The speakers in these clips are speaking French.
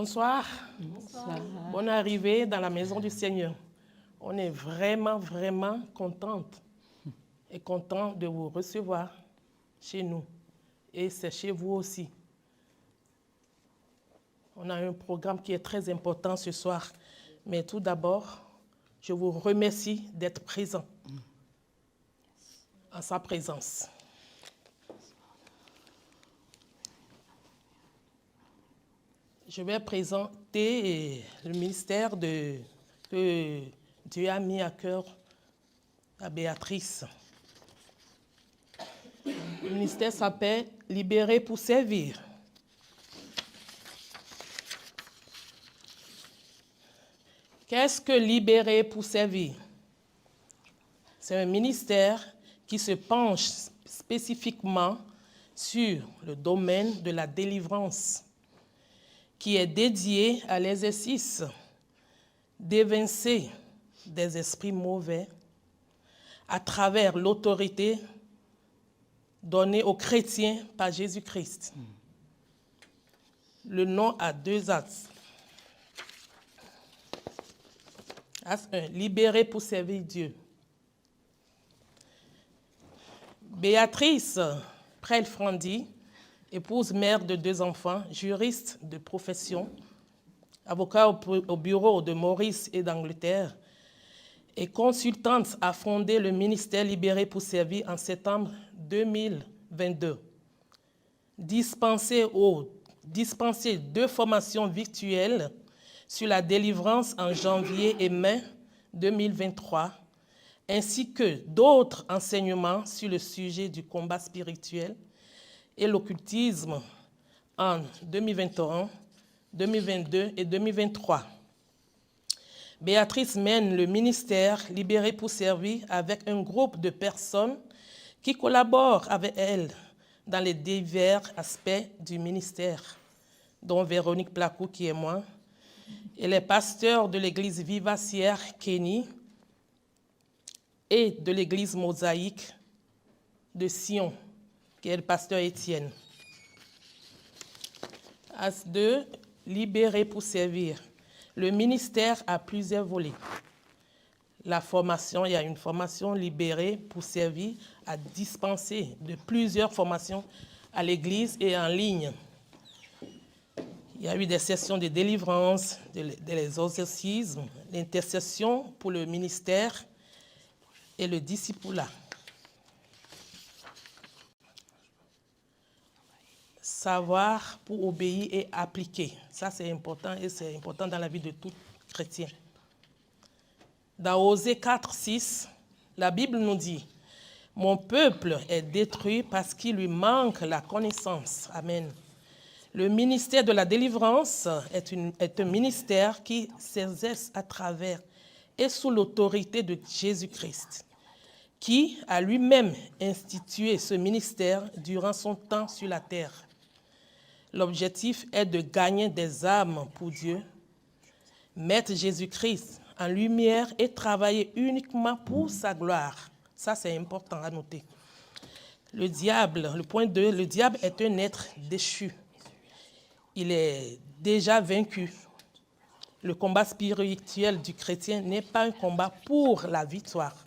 Bonsoir. Bonsoir. Bonne arrivée dans la maison du Seigneur. On est vraiment, vraiment contente et content de vous recevoir chez nous. Et c'est chez vous aussi. On a un programme qui est très important ce soir. Mais tout d'abord, je vous remercie d'être présents en sa présence. Je vais présenter le ministère que Dieu a mis à cœur à Béatrice. Le ministère s'appelle « Libérer pour servir ». Qu'est-ce que libérer pour servir? C'est un ministère qui se penche spécifiquement sur le domaine de la délivrance, qui est dédié à l'exercice d'évincer des esprits mauvais à travers l'autorité donnée aux chrétiens par Jésus-Christ. Le nom a deux axes. Axe 1, libérer pour servir Dieu. Béatrice Prel-Frandy, épouse, mère de 2 enfants, juriste de profession, avocat au bureau de Maurice et d'Angleterre, et consultante, a fondé le ministère Libéré pour servir en septembre 2022. Dispensé 2 formations virtuelles sur la délivrance en janvier et mai 2023, ainsi que d'autres enseignements sur le sujet du combat spirituel et l'occultisme en 2021, 2022 et 2023. Béatrice mène le ministère Libéré pour servir avec un groupe de personnes qui collaborent avec elle dans les divers aspects du ministère, dont Véronique Placou, qui est moi, et les pasteurs de l'église Vivacière Kenny et de l'église Mosaïque de Sion, qui est le pasteur Étienne. As 2, libérer pour servir. Le ministère a plusieurs volets. La formation, il y a une formation libérée pour servir à dispenser de plusieurs formations à l'église et en ligne. Il y a eu des sessions de délivrance, des exorcismes, l'intercession pour le ministère et le discipulat. Savoir pour obéir et appliquer. Ça, c'est important et c'est important dans la vie de tout chrétien. Dans Osée 4, 6, la Bible nous dit « Mon peuple est détruit parce qu'il lui manque la connaissance. » Amen. Le ministère de la délivrance est un ministère qui s'exerce à travers et sous l'autorité de Jésus-Christ, qui a lui-même institué ce ministère durant son temps sur la terre. L'objectif est de gagner des âmes pour Dieu, mettre Jésus-Christ en lumière et travailler uniquement pour sa gloire. Ça, c'est important à noter. Le diable, le point 2, le diable est un être déchu. Il est déjà vaincu. Le combat spirituel du chrétien n'est pas un combat pour la victoire,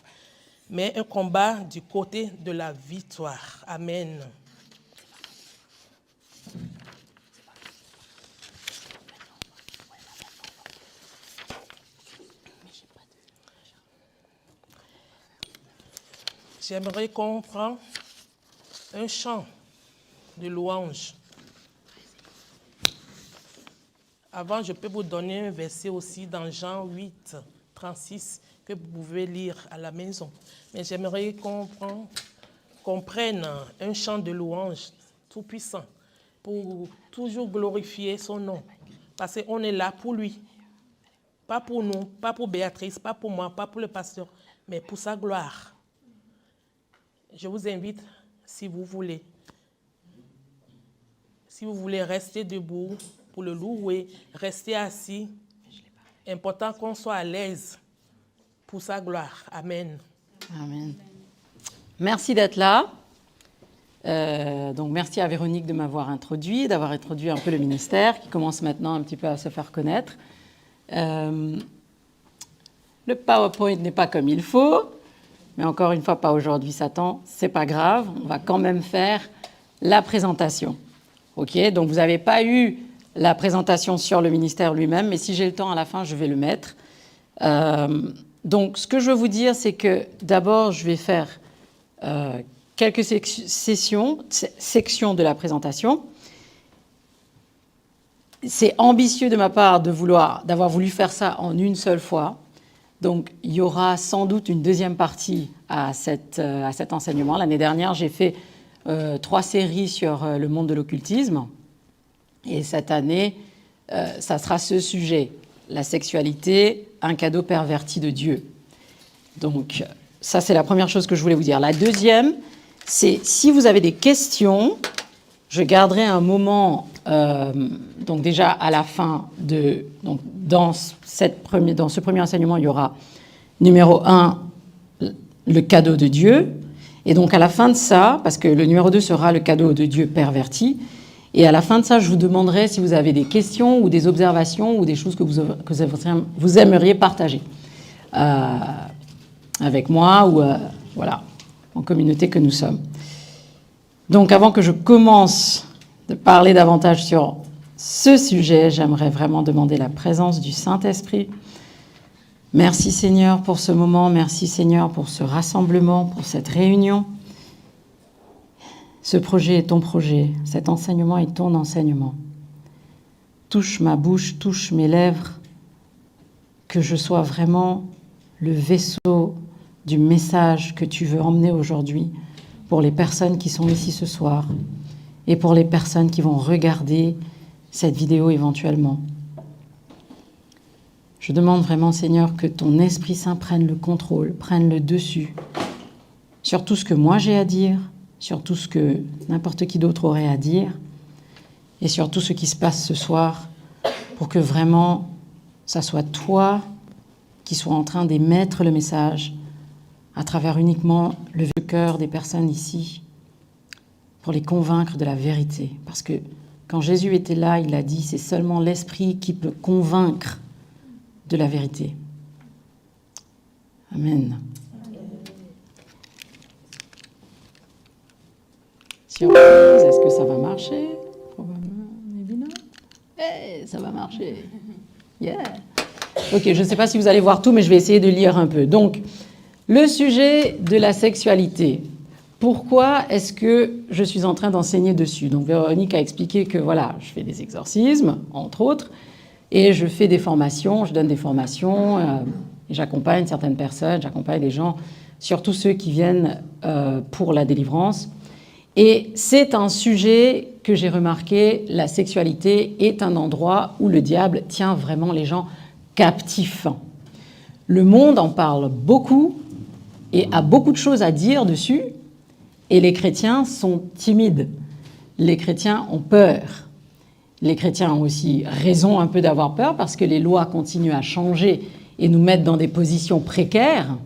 mais un combat du côté de la victoire. Amen. J'aimerais qu'on prenne un chant de louange. Avant, je peux vous donner un verset aussi dans Jean 8, 36, que vous pouvez lire à la maison. Mais j'aimerais qu'on prenne un chant de louange tout puissant pour toujours glorifier son nom. Parce qu'on est là pour lui. Pas pour nous, pas pour Béatrice, pas pour moi, pas pour le pasteur, mais pour sa gloire. Je vous invite, si vous voulez rester debout pour le louer, rester assis. Important qu'on soit à l'aise pour sa gloire. Amen. Amen. Merci d'être là. Donc merci à Véronique de m'avoir introduit, d'avoir introduit un peu le ministère qui commence maintenant un petit peu à se faire connaître. Le PowerPoint n'est pas comme il faut, mais encore une fois, pas aujourd'hui, Satan, c'est pas grave, on va quand même faire la présentation. Ok, donc vous n'avez pas eu la présentation sur le ministère lui-même, mais si j'ai le temps à la fin, je vais le mettre. Donc ce que je veux vous dire, c'est que d'abord, je vais faire quelques sections de la présentation. C'est ambitieux de ma part d'avoir voulu faire ça en une seule fois. Donc, il y aura sans doute une deuxième partie à cet enseignement. L'année dernière, j'ai fait 3 séries sur le monde de l'occultisme. Et cette année, ça sera ce sujet, la sexualité, un cadeau perverti de Dieu. Donc, ça, c'est la première chose que je voulais vous dire. La deuxième, c'est si vous avez des questions, je garderai un moment, donc déjà à la fin donc dans ce premier enseignement, il y aura numéro 1, le cadeau de Dieu. Et donc à la fin de ça, parce que le numéro 2 sera le cadeau de Dieu perverti, et à la fin de ça, je vous demanderai si vous avez des questions ou des observations ou des choses que vous aimeriez partager avec moi ou voilà, en communauté que nous sommes. Donc avant que je commence de parler davantage sur ce sujet, j'aimerais vraiment demander la présence du Saint-Esprit. Merci Seigneur pour ce moment, merci Seigneur pour ce rassemblement, pour cette réunion. Ce projet est ton projet, cet enseignement est ton enseignement. Touche ma bouche, touche mes lèvres, que je sois vraiment le vaisseau du message que tu veux emmener aujourd'hui pour les personnes qui sont ici ce soir et pour les personnes qui vont regarder cette vidéo éventuellement. Je demande vraiment, Seigneur, que ton Esprit Saint prenne le contrôle, prenne le dessus sur tout ce que moi j'ai à dire, sur tout ce que n'importe qui d'autre aurait à dire et sur tout ce qui se passe ce soir pour que vraiment ça soit toi qui sois en train d'émettre le message à travers uniquement le cœur des personnes ici pour les convaincre de la vérité. Parce que quand Jésus était là, il a dit, c'est seulement l'Esprit qui peut convaincre de la vérité. Amen. Surprise, est-ce que ça va marcher? Probablement, maybe not. Hey, ça va marcher. Yeah. Ok, je ne sais pas si vous allez voir tout, mais je vais essayer de lire un peu. Donc, le sujet de la sexualité. Pourquoi est-ce que je suis en train d'enseigner dessus? Donc, Véronique a expliqué que, voilà, je fais des exorcismes, entre autres, et je fais des formations, je donne des formations, et j'accompagne certaines personnes, j'accompagne des gens, surtout ceux qui viennent pour la délivrance. Et c'est un sujet que j'ai remarqué, la sexualité est un endroit où le diable tient vraiment les gens captifs. Le monde en parle beaucoup et a beaucoup de choses à dire dessus, et les chrétiens sont timides. Les chrétiens ont peur. Les chrétiens ont aussi raison un peu d'avoir peur parce que les lois continuent à changer et nous mettent dans des positions précaires.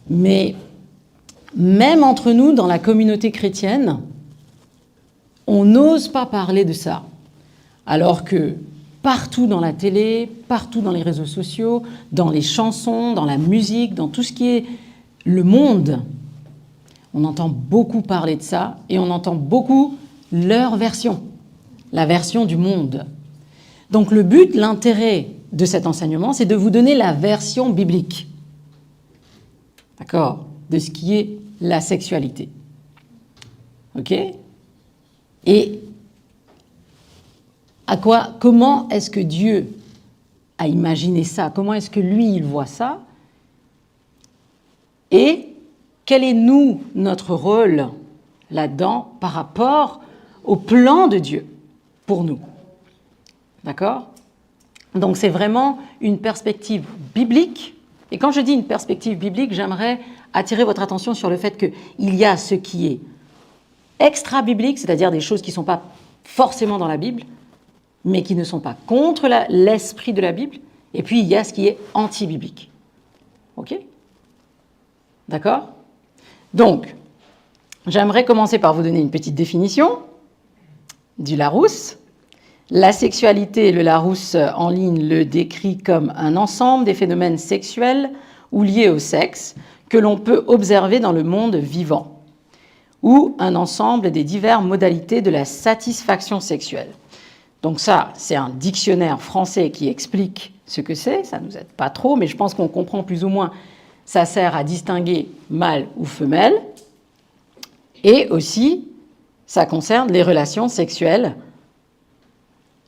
Mais même entre nous, dans la communauté chrétienne, on n'ose pas parler de ça. Alors que partout dans la télé, partout dans les réseaux sociaux, dans les chansons, dans la musique, dans tout ce qui est le monde, on entend beaucoup parler de ça et on entend beaucoup leur version, la version du monde. Donc le but, l'intérêt de cet enseignement, c'est de vous donner la version biblique, d'accord, de ce qui est la sexualité. Ok? Et comment est-ce que Dieu a imaginé ça? Comment est-ce que lui, il voit ça? Et quel est, notre rôle là-dedans par rapport au plan de Dieu pour nous? D'accord? Donc c'est vraiment une perspective biblique. Et quand je dis une perspective biblique, j'aimerais attirer votre attention sur le fait qu'il y a ce qui est extra-biblique, c'est-à-dire des choses qui ne sont pas forcément dans la Bible, mais qui ne sont pas contre l'esprit de la Bible. Et puis, il y a ce qui est anti-biblique. OK? D'accord? Donc, J'aimerais commencer par vous donner une petite définition du Larousse. La sexualité, le Larousse en ligne le décrit comme un ensemble des phénomènes sexuels ou liés au sexe que l'on peut observer dans le monde vivant, ou un ensemble des diverses modalités de la satisfaction sexuelle. Donc ça, c'est un dictionnaire français qui explique ce que c'est, ça ne nous aide pas trop, mais je pense qu'on comprend plus ou moins, ça sert à distinguer mâle ou femelle, et aussi, ça concerne les relations sexuelles,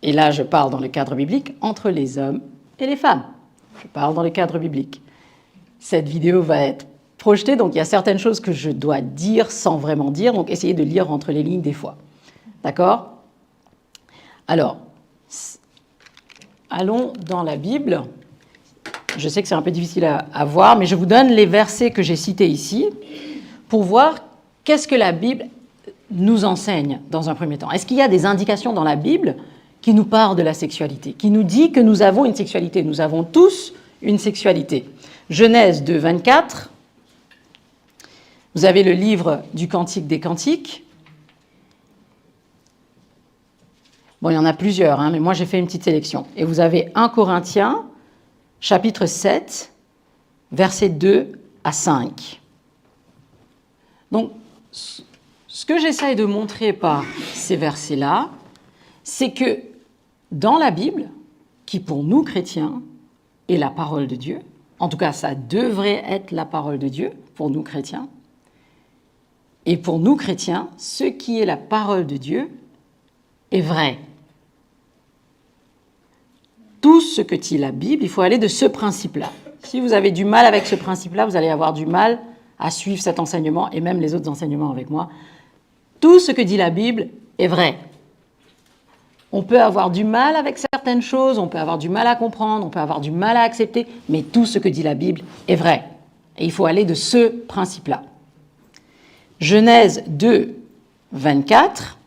et là je parle dans le cadre biblique, entre les hommes et les femmes. Je parle dans le cadre biblique. Cette vidéo va être projetée, donc il y a certaines choses que je dois dire sans vraiment dire, donc essayez de lire entre les lignes des fois. D'accord ? Alors, allons dans la Bible. Je sais que c'est un peu difficile à voir, mais je vous donne les versets que j'ai cités ici pour voir qu'est-ce que la Bible nous enseigne dans un premier temps. Est-ce qu'il y a des indications dans la Bible qui nous parlent de la sexualité, qui nous dit que nous avons une sexualité? Nous avons tous une sexualité. Genèse 2, 24. Vous avez le livre du Cantique des Cantiques. Bon, il y en a plusieurs, hein, mais moi j'ai fait une petite sélection. Et vous avez 1 Corinthiens, chapitre 7, versets 2 à 5. Donc, ce que j'essaye de montrer par ces versets-là, c'est que dans la Bible, qui pour nous chrétiens est la parole de Dieu, en tout cas ça devrait être la parole de Dieu pour nous chrétiens, et pour nous chrétiens, ce qui est la parole de Dieu est vrai. Tout ce que dit la Bible, il faut aller de ce principe-là. Si vous avez du mal avec ce principe-là, vous allez avoir du mal à suivre cet enseignement et même les autres enseignements avec moi. Tout ce que dit la Bible est vrai. On peut avoir du mal avec certaines choses, on peut avoir du mal à comprendre, on peut avoir du mal à accepter, mais tout ce que dit la Bible est vrai. Et il faut aller de ce principe-là. Genèse 2, 24.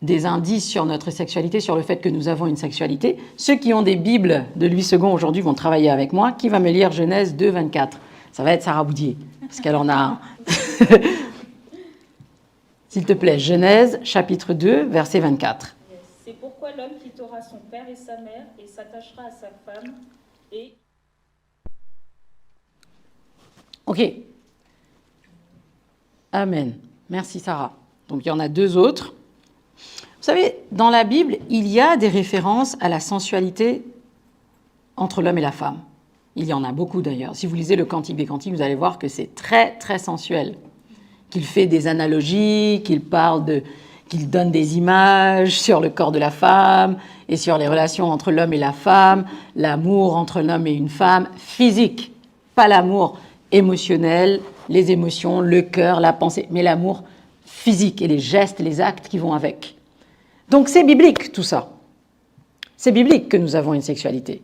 Des indices sur notre sexualité, sur le fait que nous avons une sexualité. Ceux qui ont des Bibles de Louis II aujourd'hui vont travailler avec moi. Qui va me lire Genèse 2, 24 ? Ça va être Sarah Boudier, parce qu'elle en a un. S'il te plaît, Genèse, chapitre 2, verset 24. C'est pourquoi l'homme quittera son père et sa mère et s'attachera à sa femme et... Ok. Amen. Merci Sarah. Donc il y en a deux autres. Vous savez, dans la Bible, il y a des références à la sensualité entre l'homme et la femme. Il y en a beaucoup d'ailleurs. Si vous lisez le Cantique des Cantiques, vous allez voir que c'est très, très sensuel. Qu'il fait des analogies, qu'il donne des images sur le corps de la femme et sur les relations entre l'homme et la femme, l'amour entre l'homme et une femme, physique, pas l'amour émotionnel, les émotions, le cœur, la pensée, mais l'amour physique et les gestes, les actes qui vont avec. Donc c'est biblique tout ça. C'est biblique que nous avons une sexualité.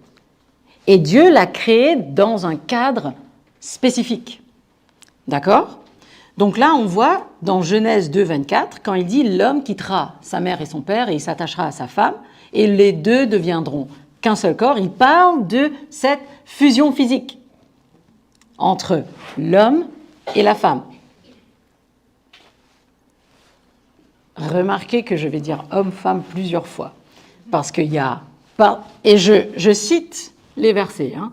Et Dieu l'a créée dans un cadre spécifique. D'accord ? Donc là, on voit dans Genèse 2, 24, quand il dit « l'homme quittera sa mère et son père et il s'attachera à sa femme et les deux deviendront qu'un seul corps », il parle de cette fusion physique entre l'homme et la femme. Remarquez que je vais dire homme-femme plusieurs fois, parce qu'il y a... Et je cite les versets, hein.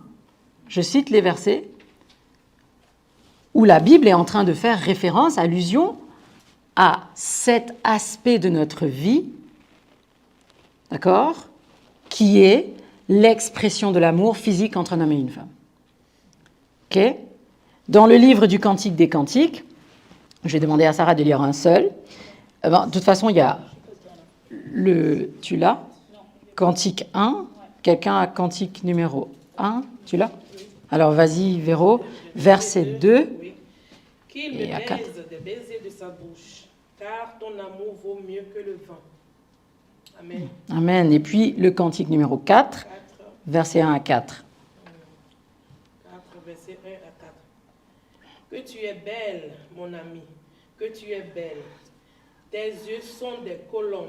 Je cite les versets où la Bible est en train de faire référence, allusion à cet aspect de notre vie, d'accord, qui est l'expression de l'amour physique entre un homme et une femme. Ok ? Dans le livre du Cantique des Cantiques, je vais demander à Sarah de lire un seul. De toute façon, il y a le... Tu l'as ? Cantique 1. Quelqu'un a Cantique numéro 1 ? Tu l'as ? Alors, vas-y, Véro. Verset 2. Oui. Qu'il me Et à 4. baise des baisers de sa bouche, car ton amour vaut mieux que le vin. Amen. Amen. Et puis, le Cantique numéro 4, 4, verset 1 à 4. 4, verset 1 à 4. Que tu es belle, mon ami, que tu es belle. Tes yeux sont des colombes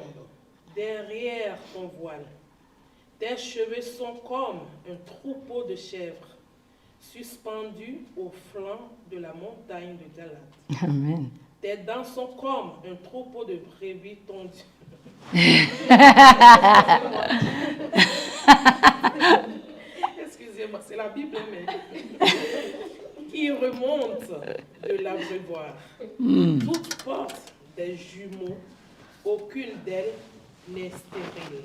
derrière ton voile. Tes cheveux sont comme un troupeau de chèvres. suspendu au flanc de la montagne de Galate. Amen. Tes dents sont comme un troupeau de brebis tondues. Excusez-moi, c'est la Bible, mais qui remonte de l'abreuvoir. Toutes portent des jumeaux, aucune d'elles n'est stérile.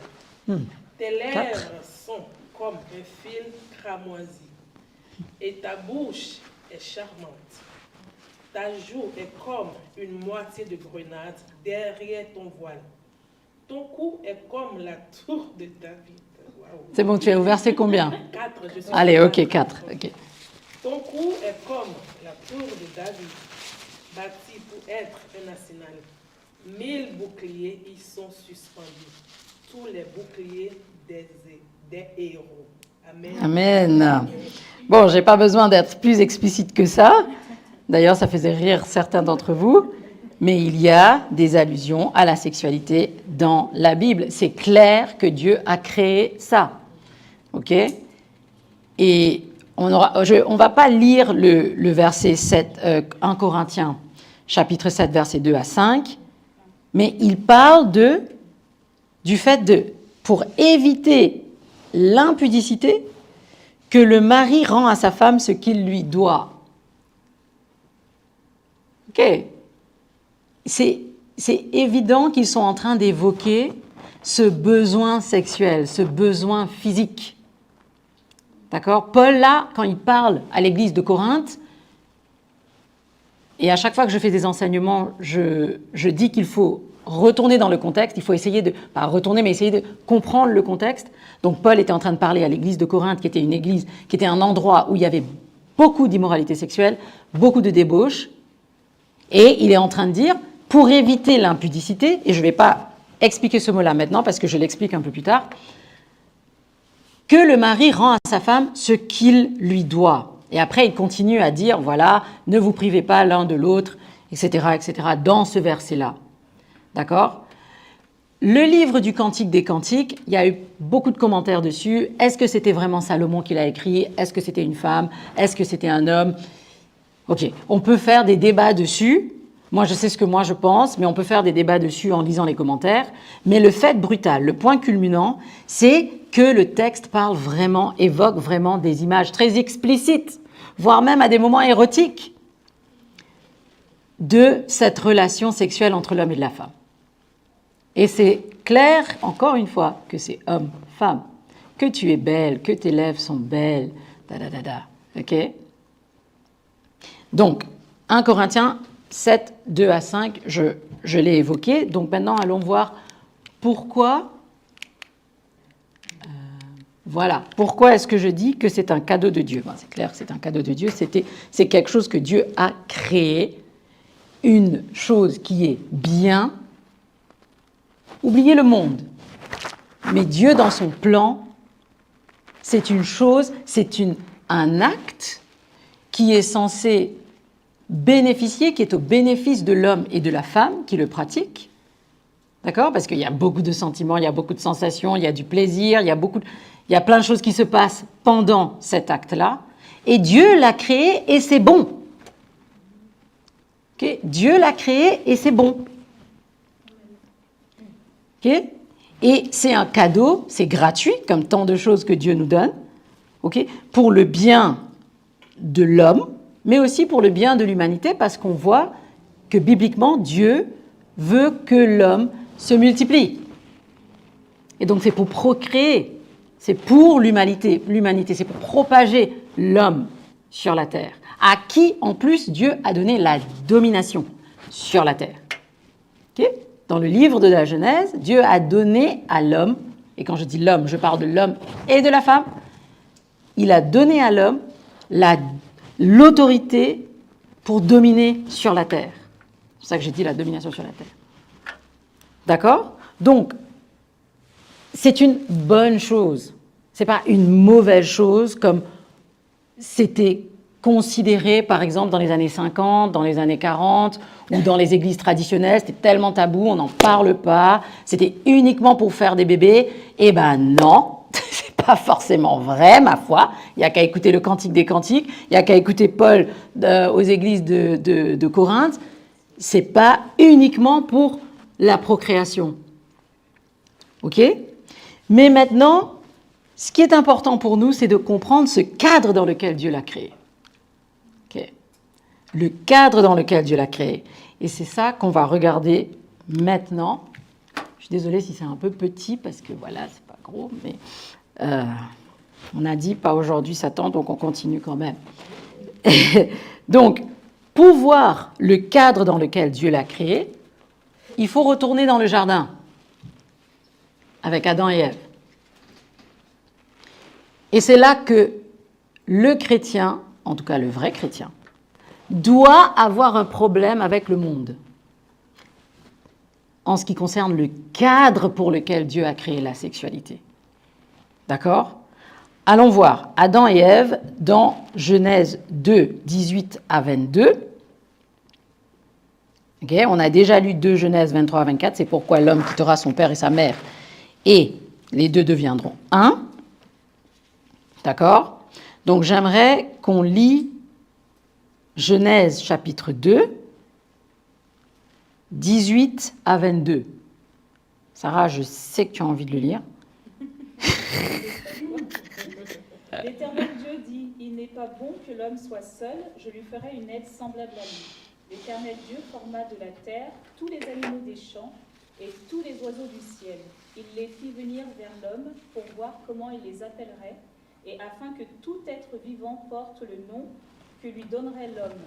Tes lèvres sont comme un fil cramoisi, et ta bouche est charmante. Ta joue est comme une moitié de grenade derrière ton voile. Ton cou est comme la tour de David. Waouh. C'est bon, tu as ouvert, c'est combien? 4, je suis Allez, sur ok, 4. Ok. Ton cou est comme la tour de David, bâti pour être un arsenal. 1000 boucliers y sont suspendus, tous les boucliers des héros. Amen. Amen. Bon, j'ai pas besoin d'être plus explicite que ça. D'ailleurs, ça faisait rire certains d'entre vous. Mais il y a des allusions à la sexualité dans la Bible. C'est clair que Dieu a créé ça. OK? Et on va pas lire le verset 7, 1 Corinthiens, chapitre 7, versets 2 à 5, mais il parle du fait pour éviter l'impudicité, que le mari rend à sa femme ce qu'il lui doit. OK? C'est évident qu'ils sont en train d'évoquer ce besoin sexuel, ce besoin physique. D'accord? Paul, là, quand il parle à l'église de Corinthe, et à chaque fois que je fais des enseignements, je dis qu'il faut retourner dans le contexte, il faut essayer pas retourner, mais essayer de comprendre le contexte. Donc Paul était en train de parler à l'église de Corinthe, qui était une église, qui était un endroit où il y avait beaucoup d'immoralité sexuelle, beaucoup de débauche, et il est en train de dire, pour éviter l'impudicité, et je ne vais pas expliquer ce mot-là maintenant, parce que je l'explique un peu plus tard, que le mari rend à sa femme ce qu'il lui doit. Et après, il continue à dire, voilà, ne vous privez pas l'un de l'autre, etc., dans ce verset-là. D'accord? Le livre du Cantique des Cantiques, il y a eu beaucoup de commentaires dessus. Est-ce que c'était vraiment Salomon qui l'a écrit? Est-ce que c'était une femme? Est-ce que c'était un homme? Ok, on peut faire des débats dessus. Moi, je sais ce que moi je pense, mais on peut faire des débats dessus en lisant les commentaires. Mais le fait brutal, le point culminant, c'est que le texte parle vraiment, évoque vraiment des images très explicites, voire même à des moments érotiques, de cette relation sexuelle entre l'homme et la femme. Et c'est clair, encore une fois, que c'est homme-femme, que tu es belle, que tes lèvres sont belles, ok? Donc, 1 Corinthiens 7, 2 à 5, je l'ai évoqué. Donc maintenant, allons voir pourquoi. Voilà, pourquoi est-ce que je dis que c'est un cadeau de Dieu? C'est clair que c'est un cadeau de Dieu, c'est quelque chose que Dieu a créé, une chose qui est bien. Oubliez le monde. Mais Dieu, dans son plan, c'est une chose, un acte qui est censé bénéficier, qui est au bénéfice de l'homme et de la femme qui le pratique. D'accord? Parce qu'il y a beaucoup de sentiments, il y a beaucoup de sensations, il y a du plaisir, il y a plein de choses qui se passent pendant cet acte-là. Et Dieu l'a créé et c'est bon. Okay? Dieu l'a créé et c'est bon. Okay? Et c'est un cadeau, c'est gratuit, comme tant de choses que Dieu nous donne, okay? Pour le bien de l'homme, mais aussi pour le bien de l'humanité, parce qu'on voit que bibliquement, Dieu veut que l'homme se multiplie. Et donc c'est pour procréer, c'est pour l'humanité, c'est pour propager l'homme sur la terre, à qui en plus Dieu a donné la domination sur la terre. Okay? Dans le livre de la Genèse, Dieu a donné à l'homme, et quand je dis l'homme, je parle de l'homme et de la femme, il a donné à l'homme l'autorité pour dominer sur la terre. C'est pour ça que j'ai dit la domination sur la terre. D'accord? Donc, c'est une bonne chose. Ce n'est pas une mauvaise chose comme c'était considéré, par exemple, dans les années 50, dans les années 40, ou dans les églises traditionnelles. C'était tellement tabou, on n'en parle pas. C'était uniquement pour faire des bébés. Eh ben non, c'est pas forcément vrai, ma foi. Il n'y a qu'à écouter le Cantique des Cantiques, il n'y a qu'à écouter Paul aux églises de Corinthe. Ce n'est pas uniquement pour la procréation. OK? Mais maintenant, ce qui est important pour nous, c'est de comprendre ce cadre dans lequel Dieu l'a créé. OK? Le cadre dans lequel Dieu l'a créé. Et c'est ça qu'on va regarder maintenant. Je suis désolée si c'est un peu petit, parce que voilà, c'est pas gros, mais on a dit pas aujourd'hui Satan, donc on continue quand même. Donc, pour voir le cadre dans lequel Dieu l'a créé, il faut retourner dans le jardin avec Adam et Ève. Et c'est là que le chrétien, en tout cas le vrai chrétien, doit avoir un problème avec le monde en ce qui concerne le cadre pour lequel Dieu a créé la sexualité. D'accord ? Allons voir Adam et Ève dans Genèse 2, 18 à 22. Okay, on a déjà lu 2 Genèse 23 à 24, c'est pourquoi l'homme quittera son père et sa mère, et les deux deviendront un. D'accord ? Donc j'aimerais qu'on lit Genèse chapitre 2, 18 à 22. Sarah, je sais que tu as envie de le lire. L'Éternel Dieu dit, « Il n'est pas bon que l'homme soit seul, je lui ferai une aide semblable à lui. » L'Éternel Dieu forma de la terre tous les animaux des champs et tous les oiseaux du ciel. Il les fit venir vers l'homme pour voir comment il les appellerait, et afin que tout être vivant porte le nom que lui donnerait l'homme.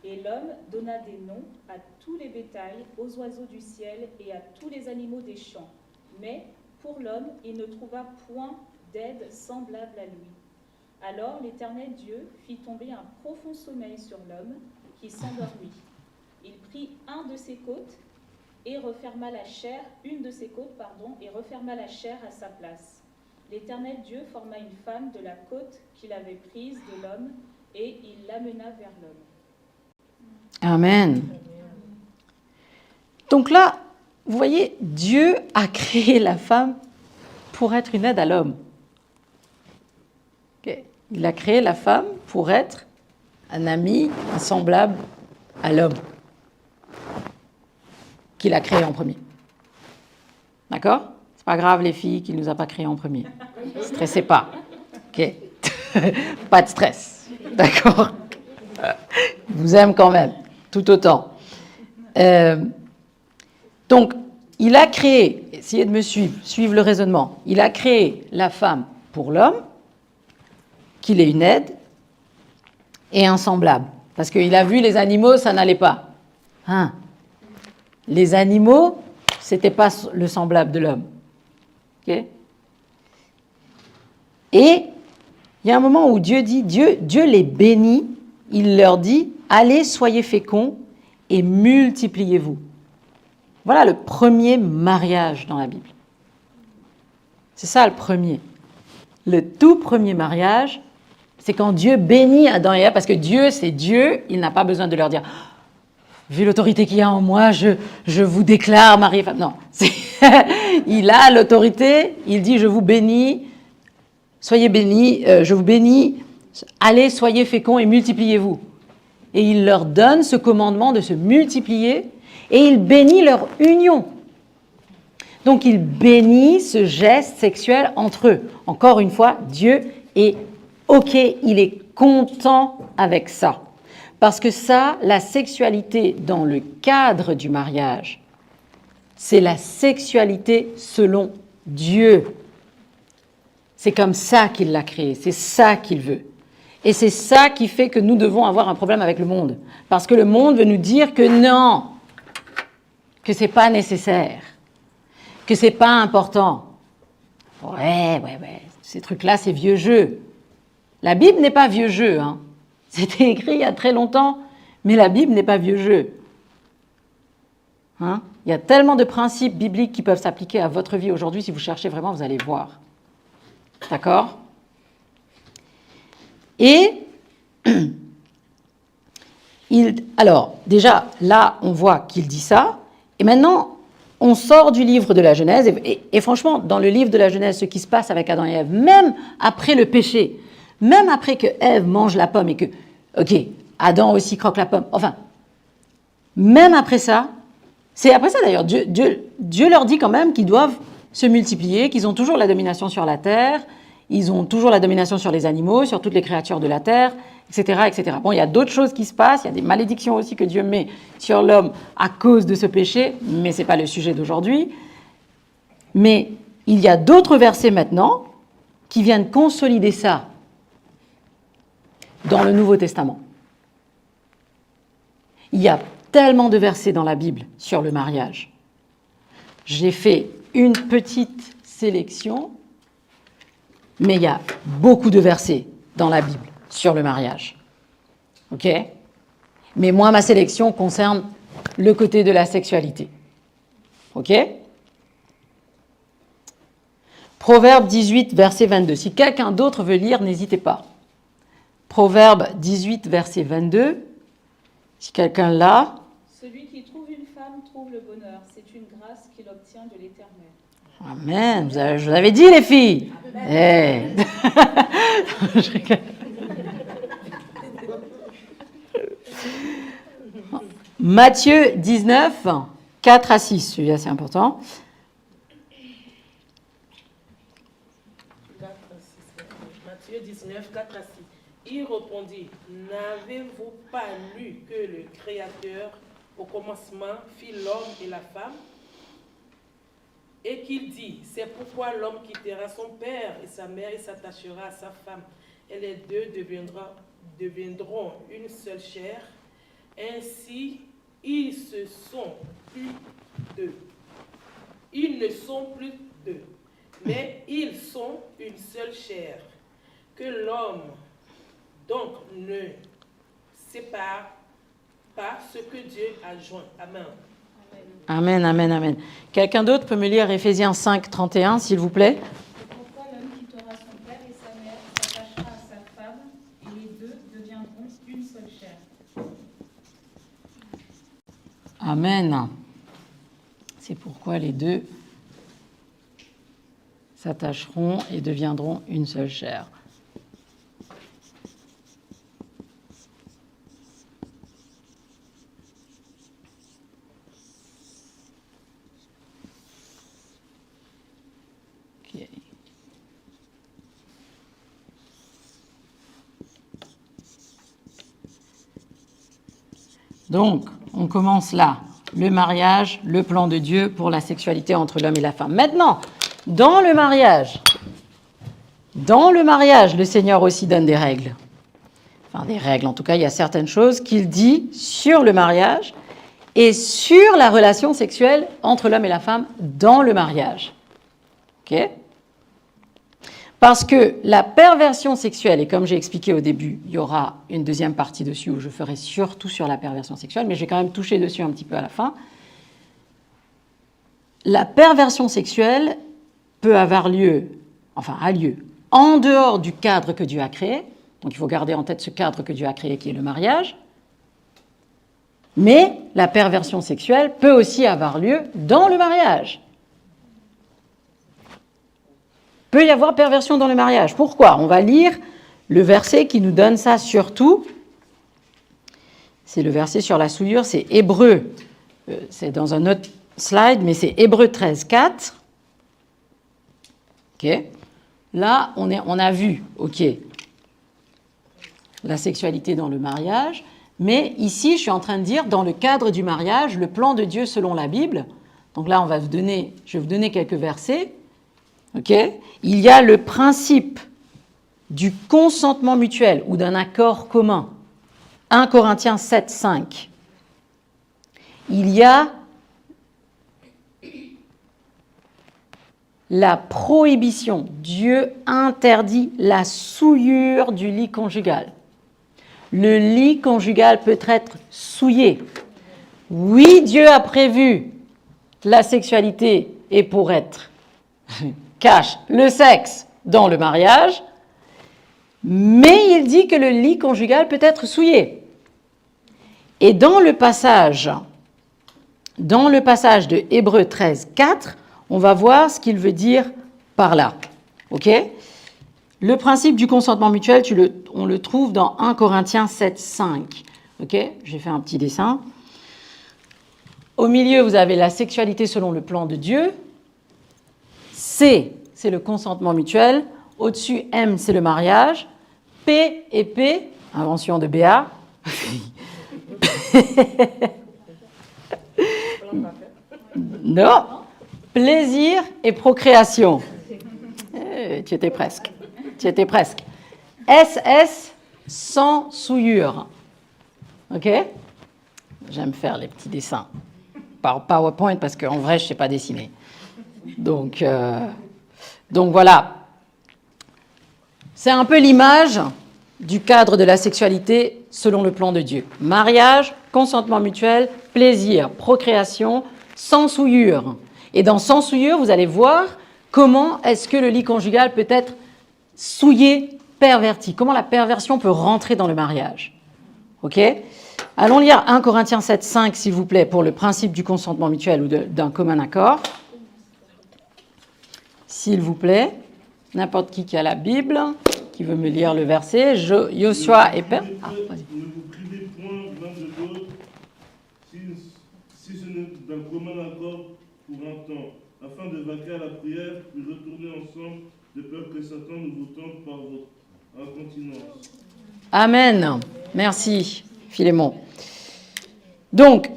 Et l'homme donna des noms à tous les bétails, aux oiseaux du ciel et à tous les animaux des champs. Mais pour l'homme, il ne trouva point d'aide semblable à lui. Alors l'Éternel Dieu fit tomber un profond sommeil sur l'homme, qui s'endormit. Il prit une de ses côtes et referma la chair à sa place. L'Éternel Dieu forma une femme de la côte qu'il avait prise de l'homme et il l'amena vers l'homme. Amen. Donc là, vous voyez, Dieu a créé la femme pour être une aide à l'homme. Okay. Il a créé la femme pour être un ami, un semblable à l'homme qu'il a créé en premier. D'accord ? C'est pas grave les filles qu'il ne nous a pas créé en premier. Stressez pas. Ok ? Pas de stress. D'accord ? Je vous aime quand même, tout autant. Donc, il a créé, essayez de me suivre le raisonnement, il a créé la femme pour l'homme, qu'il ait une aide, et un semblable. Parce qu'il a vu les animaux, ça n'allait pas. Hein? Les animaux, c'était pas le semblable de l'homme. Okay? Et il y a un moment où Dieu dit, Dieu les bénit, il leur dit, allez, soyez féconds et multipliez-vous. Voilà le premier mariage dans la Bible. C'est ça le premier. Le tout premier mariage, c'est quand Dieu bénit Adam et Ève, parce que Dieu, c'est Dieu, il n'a pas besoin de leur dire « Vu l'autorité qu'il y a en moi, je vous déclare mari et femme. » Non, il a l'autorité, il dit « Je vous bénis, soyez bénis, je vous bénis, allez, soyez féconds et multipliez-vous. » Et il leur donne ce commandement de se multiplier et il bénit leur union. Donc il bénit ce geste sexuel entre eux. Encore une fois, Dieu est OK, il est content avec ça. Parce que ça, la sexualité dans le cadre du mariage, c'est la sexualité selon Dieu. C'est comme ça qu'il l'a créé, c'est ça qu'il veut. Et c'est ça qui fait que nous devons avoir un problème avec le monde. Parce que le monde veut nous dire que non, que c'est pas nécessaire, que c'est pas important. Ouais, ces trucs-là, c'est vieux jeu. La Bible n'est pas vieux jeu, hein. C'était écrit il y a très longtemps, mais la Bible n'est pas vieux jeu. Hein? Il y a tellement de principes bibliques qui peuvent s'appliquer à votre vie aujourd'hui, si vous cherchez vraiment, vous allez voir. D'accord ? Et, alors, déjà, là, on voit qu'il dit ça, et maintenant, on sort du livre de la Genèse, et franchement, dans le livre de la Genèse, ce qui se passe avec Adam et Ève, même après le péché, même après que Ève mange la pomme et que, ok, Adam aussi croque la pomme, enfin, même après ça, c'est après ça d'ailleurs, Dieu leur dit quand même qu'ils doivent se multiplier, qu'ils ont toujours la domination sur la terre, ils ont toujours la domination sur les animaux, sur toutes les créatures de la terre, etc., etc. Bon, il y a d'autres choses qui se passent, il y a des malédictions aussi que Dieu met sur l'homme à cause de ce péché, mais ce n'est pas le sujet d'aujourd'hui. Mais il y a d'autres versets maintenant qui viennent consolider ça dans le Nouveau Testament. Il y a tellement de versets dans la Bible sur le mariage. J'ai fait une petite sélection, mais il y a beaucoup de versets dans la Bible sur le mariage. OK? Mais moi, ma sélection concerne le côté de la sexualité. OK? Proverbe 18, verset 22. Si quelqu'un d'autre veut lire, n'hésitez pas. Proverbe 18, verset 22. Si quelqu'un l'a. Celui qui trouve une femme trouve le bonheur. C'est une grâce qu'il obtient de l'Éternel. Amen. Je vous avais dit, les filles. Hey. Je rigole. Matthieu 19, 4 à 6. Celui-là, c'est important. Matthieu 19, 4 à 6. Il répondit, n'avez-vous pas lu que le Créateur, au commencement, fit l'homme et la femme? Et qu'il dit, c'est pourquoi l'homme quittera son père et sa mère et s'attachera à sa femme. Et les deux deviendront une seule chair. Ainsi, ils ne sont plus deux. Ils ne sont plus deux, mais ils sont une seule chair. Que l'homme, donc, ne sépare pas ce que Dieu a joint. Amen. Amen, amen, amen. Quelqu'un d'autre peut me lire Éphésiens 5, 31, s'il vous plaît? C'est pourquoi l'homme quittera son père et sa mère, s'attachera à sa femme, et les deux deviendront une seule chair. Amen. C'est pourquoi les deux s'attacheront et deviendront une seule chair. Ok. Donc, on commence là. Le mariage, le plan de Dieu pour la sexualité entre l'homme et la femme. Maintenant, dans le mariage, le Seigneur aussi donne des règles. Enfin, des règles, en tout cas, il y a certaines choses qu'il dit sur le mariage et sur la relation sexuelle entre l'homme et la femme dans le mariage. OK ? Parce que la perversion sexuelle, et comme j'ai expliqué au début, il y aura une deuxième partie dessus où je ferai surtout sur la perversion sexuelle, mais j'ai quand même touché dessus un petit peu à la fin. La perversion sexuelle peut avoir lieu, enfin a lieu, en dehors du cadre que Dieu a créé. Donc il faut garder en tête ce cadre que Dieu a créé qui est le mariage. Mais la perversion sexuelle peut aussi avoir lieu dans le mariage. Il peut y avoir perversion dans le mariage. Pourquoi ? On va lire le verset qui nous donne ça surtout. C'est le verset sur la souillure, c'est Hébreux. C'est dans un autre slide, mais c'est Hébreux 13, 4. OK. Là, on a vu, OK, la sexualité dans le mariage, mais ici, je suis en train de dire, dans le cadre du mariage, le plan de Dieu selon la Bible. Donc là, je vais vous donner quelques versets. OK ? Il y a le principe du consentement mutuel ou d'un accord commun. 1 Corinthiens 7, 5. Il y a la prohibition. Dieu interdit la souillure du lit conjugal. Le lit conjugal peut être souillé. Oui, Dieu a prévu la sexualité et pour être cache le sexe dans le mariage, mais il dit que le lit conjugal peut être souillé. Et dans le passage dans le passage de Hébreux 13, 4, on va voir ce qu'il veut dire par là. OK ? Le principe du consentement mutuel, on le trouve dans 1 Corinthiens 7, 5. OK ? J'ai fait un petit dessin. Au milieu, vous avez la sexualité selon le plan de Dieu. C, c'est le consentement mutuel. Au-dessus, M, c'est le mariage. P et P, invention de Béa. Non, plaisir et procréation. Tu étais presque. SS, sans souillure. OK ? J'aime faire les petits dessins par PowerPoint parce qu'en vrai, je ne sais pas dessiner. Donc voilà. C'est un peu l'image du cadre de la sexualité selon le plan de Dieu. Mariage, consentement mutuel, plaisir, procréation, sans souillure. Et dans sans souillure, vous allez voir comment est-ce que le lit conjugal peut être souillé, perverti. Comment la perversion peut rentrer dans le mariage. OK ? Allons lire 1 Corinthiens 7, 5, s'il vous plaît, pour le principe du consentement mutuel ou d'un commun accord. S'il vous plaît, n'importe qui a la Bible, qui veut me lire le verset, Joshua et Père. Ah, vas-y. Ne vous privez point l'un de l'autre, si ce n'est d'un commun accord pour un temps, afin de vaquer à la prière, puis retourner ensemble, de peur que Satan ne vous tente par votre incontinence. Amen. Merci, Philémon. Donc,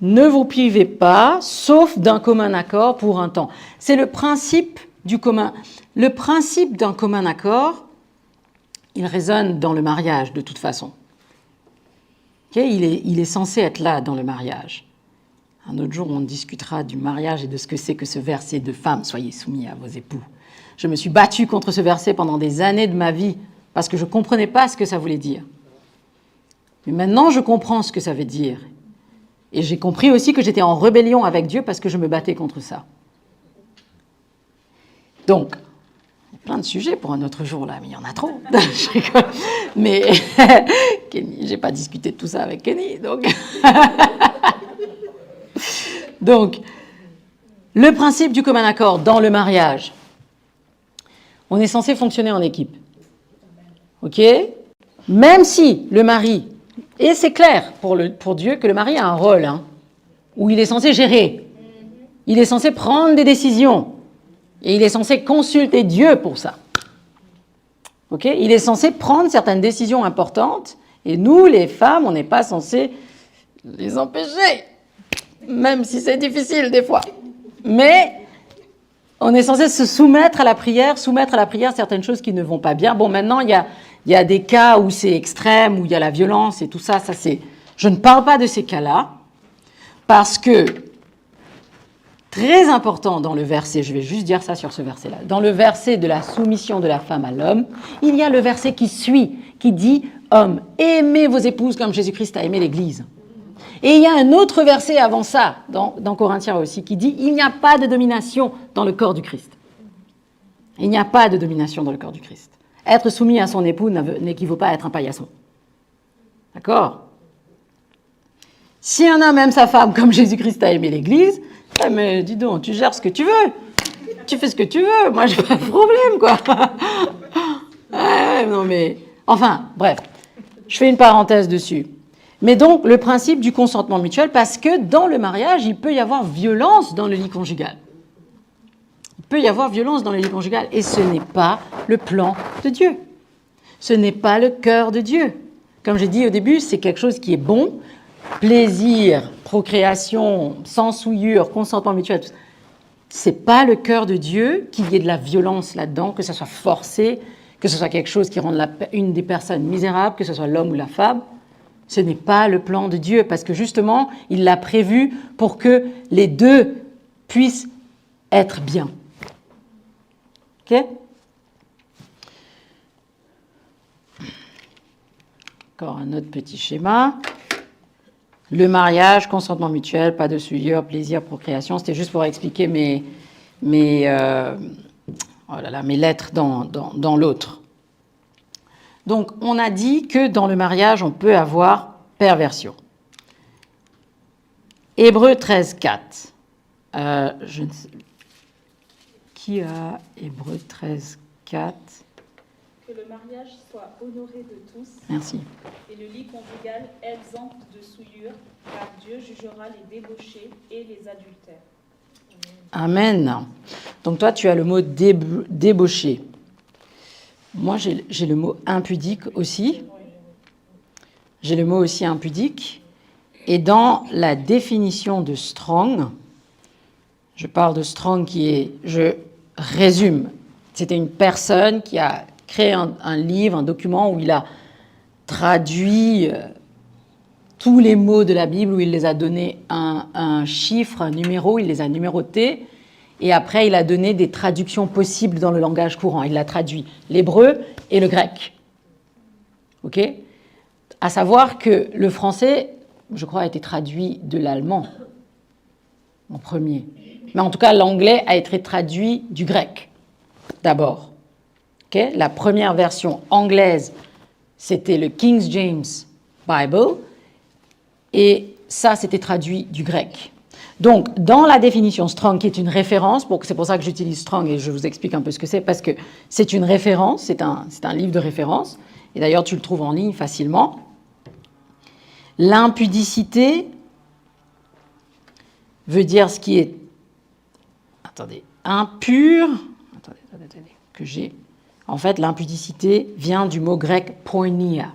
ne vous privez pas, sauf d'un commun accord pour un temps. C'est le principe du commun. Le principe d'un commun accord, il résonne dans le mariage de toute façon. Okay, il est censé être là dans le mariage. Un autre jour, on discutera du mariage et de ce que c'est que ce verset de femmes, soyez soumis à vos époux. Je me suis battue contre ce verset pendant des années de ma vie parce que je ne comprenais pas ce que ça voulait dire. Mais maintenant, je comprends ce que ça veut dire. Et j'ai compris aussi que j'étais en rébellion avec Dieu parce que je me battais contre ça. Donc, il y a plein de sujets pour un autre jour, là, mais il y en a trop. Je rigole. Mais Kenny, j'ai pas discuté de tout ça avec Kenny, donc... Donc, le principe du commun accord dans le mariage, on est censé fonctionner en équipe. OK ? Même si le mari, et c'est clair pour Dieu que le mari a un rôle, où il est censé gérer, il est censé prendre des décisions, et il est censé consulter Dieu pour ça. OK ? Il est censé prendre certaines décisions importantes, et nous, les femmes, on n'est pas censé les empêcher. Même si c'est difficile des fois. Mais on est censé se soumettre à la prière certaines choses qui ne vont pas bien. Bon, maintenant, il y a des cas où c'est extrême, où il y a la violence et tout ça. Je ne parle pas de ces cas-là, parce que, très important dans le verset, je vais juste dire ça sur ce verset-là, dans le verset de la soumission de la femme à l'homme, il y a le verset qui suit, qui dit « Hommes, aimez vos épouses comme Jésus-Christ a aimé l'Église ». Et il y a un autre verset avant ça, dans Corinthiens aussi, qui dit « Il n'y a pas de domination dans le corps du Christ ». Il n'y a pas de domination dans le corps du Christ. Être soumis à son époux n'équivaut pas à être un paillasson. D'accord ? Si un homme aime sa femme comme Jésus-Christ a aimé l'Église, mais dis donc, tu gères ce que tu veux. Tu fais ce que tu veux. Moi, j'ai pas de problème, quoi. Non, mais... Enfin, bref. Je fais une parenthèse dessus. Mais donc, le principe du consentement mutuel, parce que dans le mariage, il peut y avoir violence dans le lit conjugal. Il peut y avoir violence dans le lit conjugal. Et ce n'est pas le plan de Dieu. Ce n'est pas le cœur de Dieu. Comme j'ai dit au début, c'est quelque chose qui est bon. Plaisir, procréation, sans souillure, consentement mutuel. Ce n'est pas le cœur de Dieu qu'il y ait de la violence là-dedans, que ce soit forcé, que ce soit quelque chose qui rende une des personnes misérable, que ce soit l'homme ou la femme. Ce n'est pas le plan de Dieu, parce que justement, il l'a prévu pour que les deux puissent être bien. OK ? Encore un autre petit schéma. Le mariage, consentement mutuel, pas de souillure, plaisir, procréation. C'était juste pour expliquer mes lettres dans l'autre. Donc, on a dit que dans le mariage, on peut avoir perversion. Hébreux 13, 4. Je ne sais... Qui a Hébreux 13, 4? Que le mariage soit honoré de tous Merci. et le lit conjugal exempt de souillure, car Dieu jugera les débauchés et les adultères. Amen. Donc toi, tu as le mot débauché. Moi, j'ai le mot impudique aussi. J'ai le mot aussi impudique. Et dans la définition de Strong, je parle de Strong qui est, je résume, c'était une personne qui a créé un livre, un document où il a traduit tous les mots de la Bible, où il les a donné un chiffre, un numéro, il les a numérotés, et après il a donné des traductions possibles dans le langage courant. Il a traduit l'hébreu et le grec. Ok ? À savoir que le français, je crois, a été traduit de l'allemand en premier. Mais en tout cas, l'anglais a été traduit du grec d'abord. Okay? La première version anglaise, c'était le King James Bible, et ça, c'était traduit du grec. Donc, dans la définition Strong, qui est une référence, c'est pour ça que j'utilise Strong, et je vous explique un peu ce que c'est, parce que c'est une référence, c'est un livre de référence, et d'ailleurs, tu le trouves en ligne facilement. L'impudicité veut dire ce qui est, impur. Attendez, que j'ai. En fait, l'impudicité vient du mot grec porneia.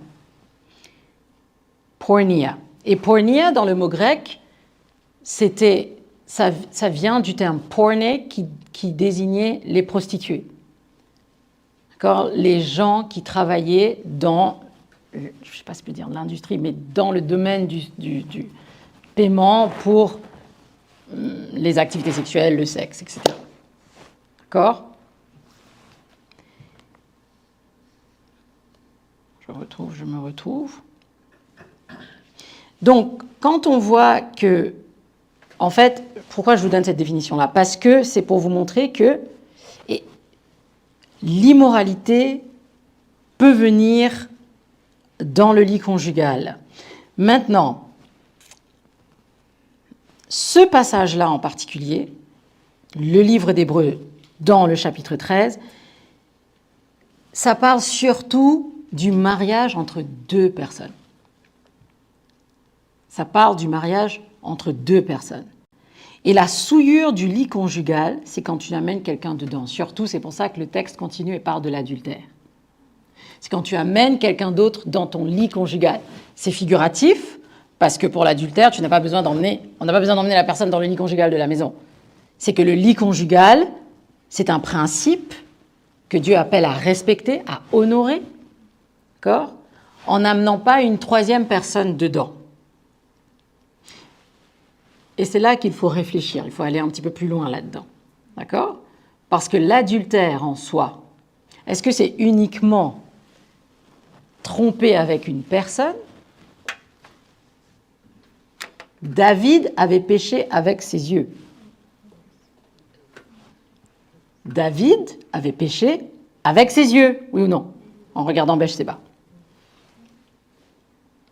Porneia. Et porneia, dans le mot grec, ça vient du terme porne qui désignait les prostituées. D'accord ? Les gens qui travaillaient dans, je ne sais pas si je peux dire l'industrie, mais dans le domaine du paiement pour les activités sexuelles, le sexe, etc. D'accord ? Je me retrouve. Donc, quand on voit que, en fait, pourquoi je vous donne cette définition-là ? Parce que c'est pour vous montrer que l'immoralité peut venir dans le lit conjugal. Maintenant, ce passage-là en particulier, le livre d'Hébreux dans le chapitre 13, ça parle surtout du mariage entre deux personnes. Ça parle du mariage entre deux personnes. Et la souillure du lit conjugal, c'est quand tu amènes quelqu'un dedans. Surtout, c'est pour ça que le texte continue et parle de l'adultère. C'est quand tu amènes quelqu'un d'autre dans ton lit conjugal. C'est figuratif, parce que pour l'adultère, on n'a pas besoin d'emmener la personne dans le lit conjugal de la maison. C'est que le lit conjugal, c'est un principe que Dieu appelle à respecter, à honorer, d'accord ? En n'amenant pas une troisième personne dedans. Et c'est là qu'il faut réfléchir, il faut aller un petit peu plus loin là-dedans, d'accord ? Parce que l'adultère en soi, est-ce que c'est uniquement tromper avec une personne ? David avait péché avec ses yeux. David avait péché avec ses yeux, oui ou non ? En regardant Bathsheba.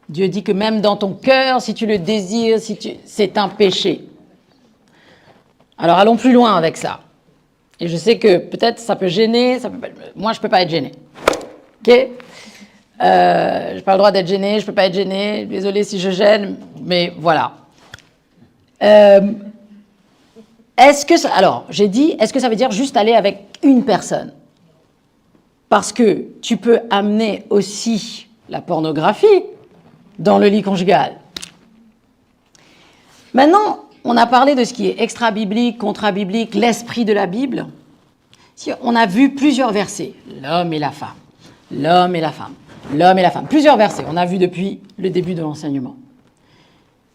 Dieu dit que même dans ton cœur, si tu le désires, c'est un péché. Alors allons plus loin avec ça. Et je sais que peut-être ça peut gêner, moi je ne peux pas être gênée. Ok ? Je n'ai pas le droit d'être gênée, je ne peux pas être gênée, désolée si je gêne, mais voilà. Alors, j'ai dit, est-ce que ça veut dire juste aller avec une personne ? Parce que tu peux amener aussi la pornographie dans le lit conjugal. Maintenant, on a parlé de ce qui est extra-biblique, contra-biblique, l'esprit de la Bible. On a vu plusieurs versets, l'homme et la femme, l'homme et la femme, l'homme et la femme, plusieurs versets, on a vu depuis le début de l'enseignement.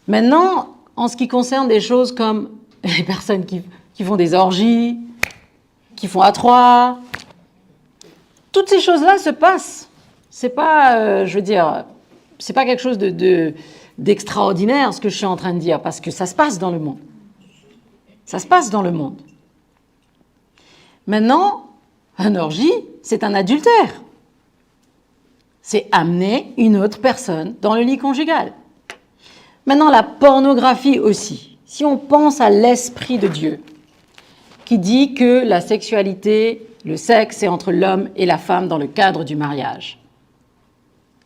Maintenant, en ce qui concerne des choses comme les personnes qui font des orgies, qui font à trois, toutes ces choses-là se passent. C'est pas, c'est pas quelque chose d'extraordinaire ce que je suis en train de dire, parce que ça se passe dans le monde. Ça se passe dans le monde. Maintenant, un orgie, c'est un adultère. C'est amener une autre personne dans le lit conjugal. Maintenant, la pornographie aussi. Si on pense à l'Esprit de Dieu, qui dit que la sexualité, le sexe, c'est entre l'homme et la femme dans le cadre du mariage.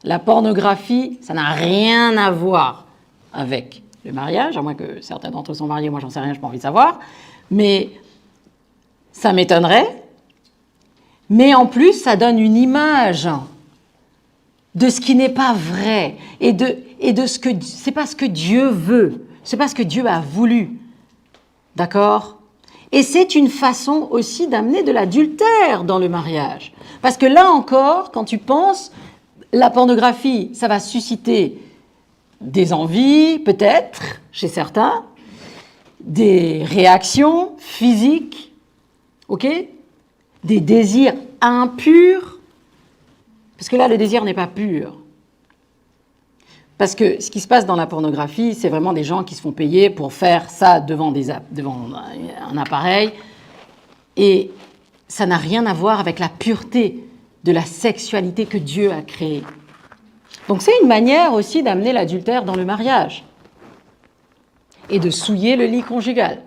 La pornographie, ça n'a rien à voir avec le mariage, à moins que certains d'entre eux sont mariés, moi j'en sais rien, je n'ai pas envie de savoir, mais ça m'étonnerait. Mais en plus, ça donne une image de ce qui n'est pas vrai et de ce que c'est pas ce que Dieu veut, c'est pas ce que Dieu a voulu, d'accord? Et c'est une façon aussi d'amener de l'adultère dans le mariage, parce que là encore, quand tu penses, la pornographie, ça va susciter des envies, peut-être, chez certains, des réactions physiques, ok? Des désirs impurs, parce que là, le désir n'est pas pur. Parce que ce qui se passe dans la pornographie, c'est vraiment des gens qui se font payer pour faire ça devant un appareil, et ça n'a rien à voir avec la pureté de la sexualité que Dieu a créée. Donc c'est une manière aussi d'amener l'adultère dans le mariage et de souiller le lit conjugal.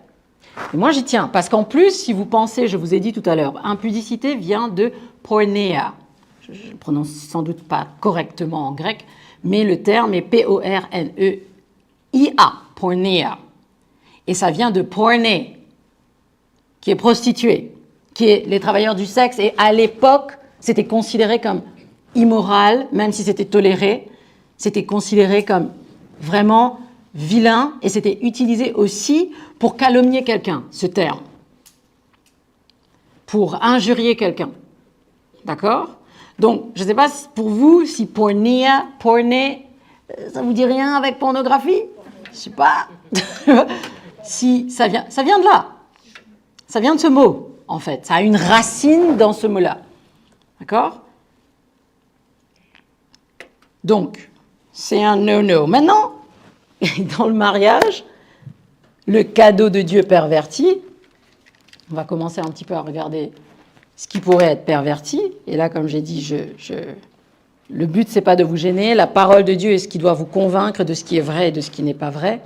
Et moi j'y tiens, parce qu'en plus, si vous pensez, je vous ai dit tout à l'heure, impudicité vient de porneia. Je ne prononce sans doute pas correctement en grec, mais le terme est P-O-R-N-E-I-A, porneia. Et ça vient de porne, qui est prostituée, qui est les travailleurs du sexe, et à l'époque, c'était considéré comme immoral, même si c'était toléré, c'était considéré comme vraiment vilain, et c'était utilisé aussi pour calomnier quelqu'un, ce terme, pour injurier quelqu'un. D'accord? Donc, je ne sais pas pour vous si pornea, ça vous dit rien avec pornographie? Je ne sais pas. Si ça vient de là. Ça vient de ce mot, en fait. Ça a une racine dans ce mot-là. D'accord? Donc, c'est un no-no. Maintenant, dans le mariage, le cadeau de Dieu perverti, on va commencer un petit peu à regarder ce qui pourrait être perverti. Et là, comme j'ai dit, le but, c'est pas de vous gêner. La parole de Dieu est ce qui doit vous convaincre de ce qui est vrai et de ce qui n'est pas vrai.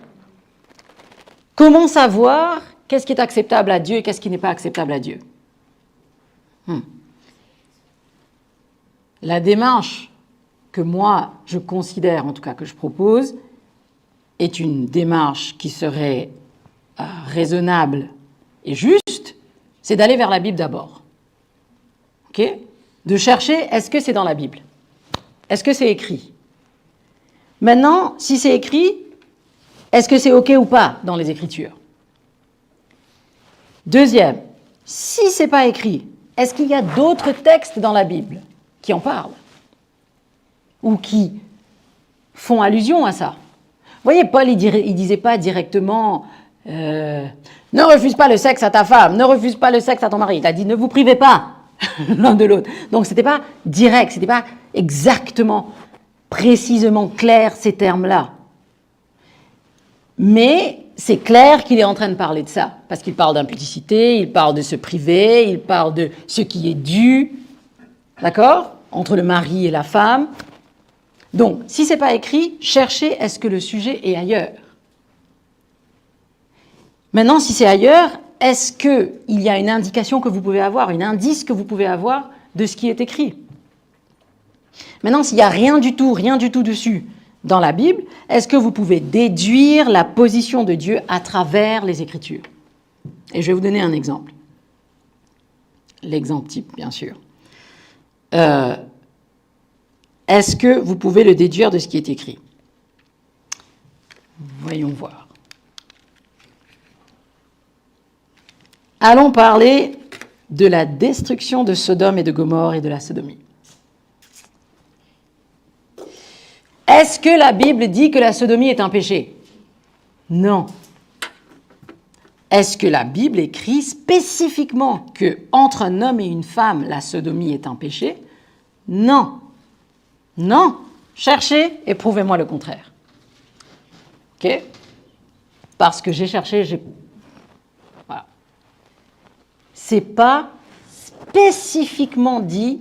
Comment savoir qu'est-ce qui est acceptable à Dieu et qu'est-ce qui n'est pas acceptable à Dieu? La démarche que moi, je considère, en tout cas que je propose, est une démarche qui serait raisonnable et juste, c'est d'aller vers la Bible d'abord. Ok? De chercher, est-ce que c'est dans la Bible? Est-ce que c'est écrit? Maintenant, si c'est écrit, est-ce que c'est OK ou pas dans les Écritures? Deuxième, si c'est pas écrit, est-ce qu'il y a d'autres textes dans la Bible qui en parlent? Ou qui font allusion à ça? Vous voyez, Paul, il disait pas directement ne refuse pas le sexe à ta femme, ne refuse pas le sexe à ton mari. Il a dit ne vous privez pas l'un de l'autre. Donc c'était pas direct, c'était pas exactement, précisément clair ces termes-là. Mais c'est clair qu'il est en train de parler de ça, parce qu'il parle d'impudicité, il parle de se priver, il parle de ce qui est dû, d'accord, entre le mari et la femme. Donc, si ce n'est pas écrit, cherchez est-ce que le sujet est ailleurs. Maintenant, si c'est ailleurs, est-ce qu'il y a une indication que vous pouvez avoir, un indice que vous pouvez avoir de ce qui est écrit? Maintenant, s'il n'y a rien du tout dessus dans la Bible, est-ce que vous pouvez déduire la position de Dieu à travers les Écritures? Et je vais vous donner un exemple. L'exemple type, bien sûr. Est-ce que vous pouvez le déduire de ce qui est écrit? Voyons voir. Allons parler de la destruction de Sodome et de Gomorrhe et de la sodomie. Est-ce que la Bible dit que la sodomie est un péché? Non. Est-ce que la Bible écrit spécifiquement que entre un homme et une femme, la sodomie est un péché? Non. Non. Cherchez et prouvez-moi le contraire. Ok? Parce que j'ai cherché, voilà. C'est pas spécifiquement dit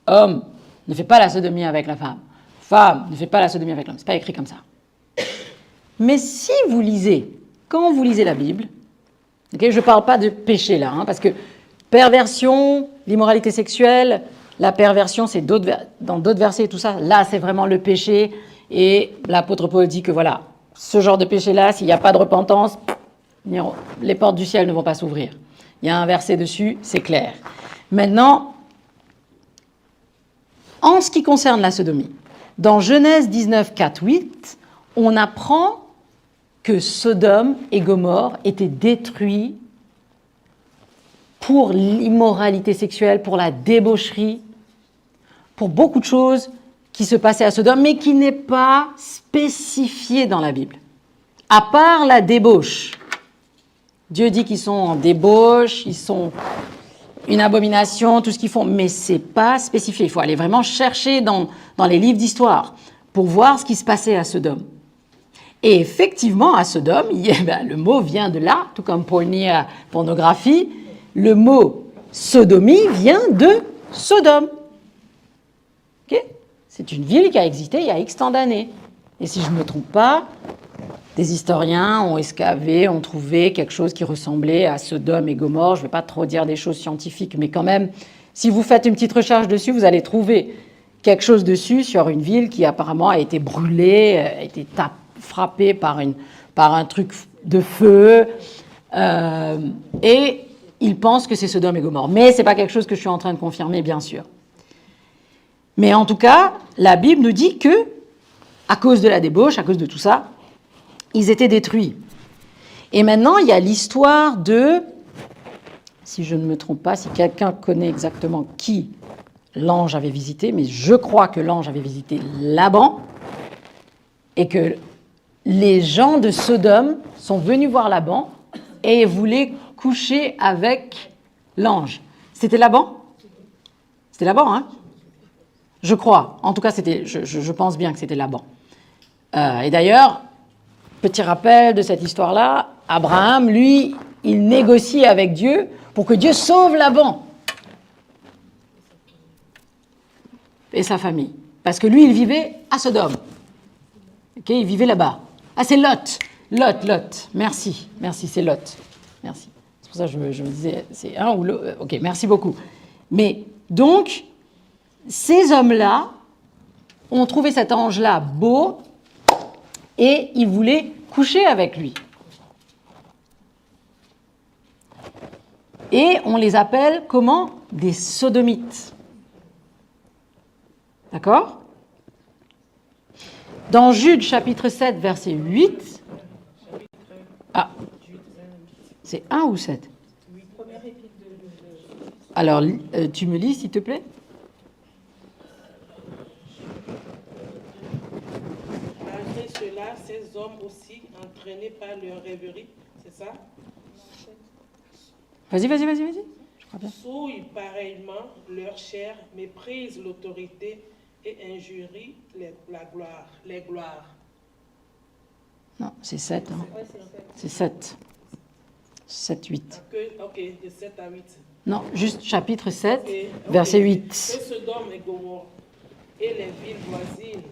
homme ne fait pas la sodomie avec la femme. Femme ne fait pas la sodomie avec l'homme. C'est pas écrit comme ça. Mais si vous lisez, quand vous lisez la Bible, okay, je ne parle pas de péché là, parce que perversion, l'immoralité sexuelle, la perversion, c'est dans d'autres versets et tout ça. Là, c'est vraiment le péché. Et l'apôtre Paul dit que voilà, ce genre de péché-là, s'il n'y a pas de repentance, les portes du ciel ne vont pas s'ouvrir. Il y a un verset dessus, c'est clair. Maintenant, en ce qui concerne la sodomie, dans Genèse 19, 4, 8, on apprend que Sodome et Gomorrhe étaient détruits pour l'immoralité sexuelle, pour la débaucherie, pour beaucoup de choses qui se passaient à Sodome, mais qui n'est pas spécifié dans la Bible. À part la débauche. Dieu dit qu'ils sont en débauche, ils sont une abomination, tout ce qu'ils font, mais ce n'est pas spécifié. Il faut aller vraiment chercher dans les livres d'histoire pour voir ce qui se passait à Sodome. Et effectivement, à Sodome, le mot vient de là, tout comme pornographie, le mot sodomie vient de Sodome. Okay? C'est une ville qui a existé il y a X temps d'années. Et si je ne me trompe pas, des historiens ont excavé, ont trouvé quelque chose qui ressemblait à Sodome et Gomorrhe. Je ne vais pas trop dire des choses scientifiques, mais quand même, si vous faites une petite recherche dessus, vous allez trouver quelque chose dessus sur une ville qui apparemment a été brûlée, a été frappée par un truc de feu. Et ils pensent que c'est Sodome et Gomorrhe. Mais ce n'est pas quelque chose que je suis en train de confirmer, bien sûr. Mais en tout cas, la Bible nous dit que, à cause de la débauche, à cause de tout ça, ils étaient détruits. Et maintenant, il y a l'histoire de, si je ne me trompe pas, si quelqu'un connaît exactement qui l'ange avait visité, mais je crois que l'ange avait visité Laban, et que les gens de Sodome sont venus voir Laban et voulaient coucher avec l'ange. C'était Laban ? C'était Laban, hein ? Je crois. En tout cas, je pense bien que c'était Laban. Et d'ailleurs, petit rappel de cette histoire-là, Abraham, lui, il négocie avec Dieu pour que Dieu sauve Laban et sa famille. Parce que lui, il vivait à Sodome. Okay, il vivait là-bas. Ah, c'est Lot. Lot. Merci, c'est Lot. Merci. C'est pour ça que je me disais, c'est un ou l'autre. Ok, merci beaucoup. Mais donc, ces hommes-là ont trouvé cet ange-là beau et ils voulaient coucher avec lui. Et on les appelle comment ? Des sodomites. D'accord ? Dans Jude chapitre 7, verset 8, ah, c'est 1 ou 7 ? Alors, tu me lis, s'il te plaît ? Malgré cela, ces hommes aussi, entraînés par leur rêverie, c'est ça ? Vas-y. Je crois bien. Souillent pareillement leur chair, méprisent l'autorité et injurient les gloires. Non, c'est 7. Hein. C'est 7. 7, 8. Ok, de 7 à 8. Non, juste chapitre 7, Okay. verset 8. Que Sodome et Gomorrhe et les villes voisines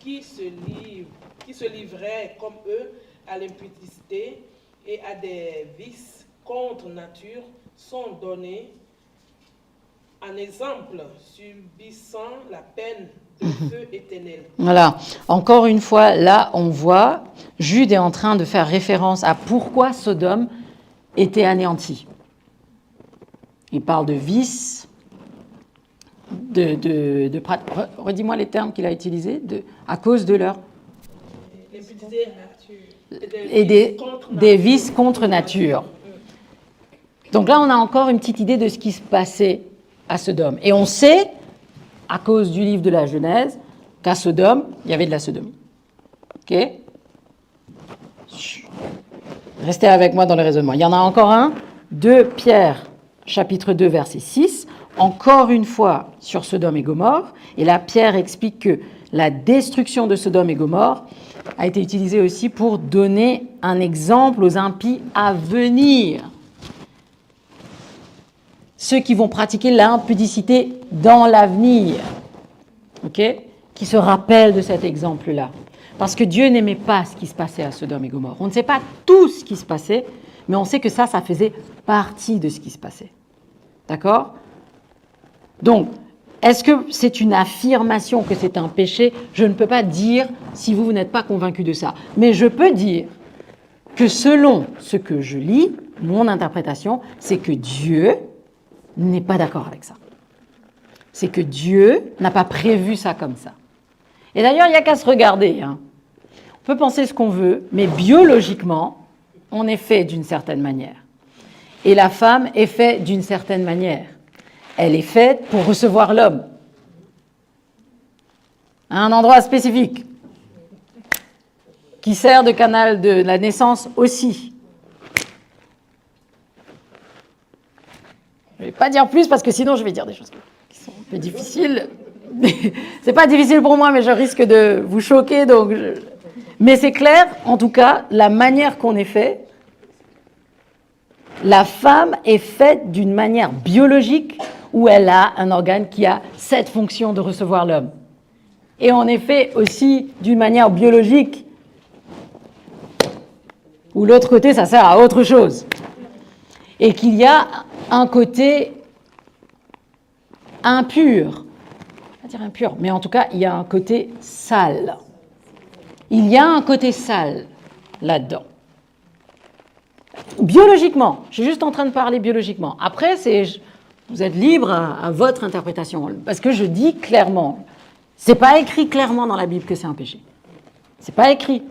qui se livraient comme eux à l'impudicité et à des vices contre nature sont donnés en exemple, subissant la peine de feu éternel. Voilà. Encore une fois, là, on voit, Jude est en train de faire référence à pourquoi Sodome était anéanti. Il parle de vices, redis-moi les termes qu'il a utilisés, à cause de leur... Et des vices contre nature. Donc là, on a encore une petite idée de ce qui se passait à Sodome. Et on sait, à cause du livre de la Genèse, qu'à Sodome, il y avait de la sodomie. Ok ? Restez avec moi dans le raisonnement. Il y en a encore un, 2 Pierre, chapitre 2, verset 6, encore une fois sur Sodome et Gomorrhe. Et là, Pierre explique que la destruction de Sodome et Gomorrhe a été utilisée aussi pour donner un exemple aux impies à venir. Ceux qui vont pratiquer l'impudicité dans l'avenir, ok, qui se rappellent de cet exemple-là. Parce que Dieu n'aimait pas ce qui se passait à Sodome et Gomorrhe. On ne sait pas tout ce qui se passait, mais on sait que ça faisait partie de ce qui se passait. D'accord? Donc, est-ce que c'est une affirmation que c'est un péché? Je ne peux pas dire si vous n'êtes pas convaincu de ça. Mais je peux dire que selon ce que je lis, mon interprétation, c'est que Dieu n'est pas d'accord avec ça. C'est que Dieu n'a pas prévu ça comme ça. Et d'ailleurs, il n'y a qu'à se regarder. On peut penser ce qu'on veut, mais biologiquement, on est fait d'une certaine manière. Et la femme est faite d'une certaine manière. Elle est faite pour recevoir l'homme à un endroit spécifique, qui sert de canal de la naissance aussi. Je ne vais pas dire plus parce que sinon je vais dire des choses qui sont un peu difficiles. C'est pas difficile pour moi, mais je risque de vous choquer. Mais c'est clair, en tout cas, la manière qu'on est fait, la femme est faite d'une manière biologique où elle a un organe qui a cette fonction de recevoir l'homme. Et on est fait aussi d'une manière biologique où l'autre côté, ça sert à autre chose. Et qu'il y a un côté impur. Je ne vais pas dire impur, mais en tout cas, il y a un côté sale. Il y a un côté sale là-dedans. Biologiquement, je suis juste en train de parler biologiquement. Après, vous êtes libre à votre interprétation, parce que je dis clairement, c'est pas écrit clairement dans la Bible que c'est un péché. C'est pas écrit.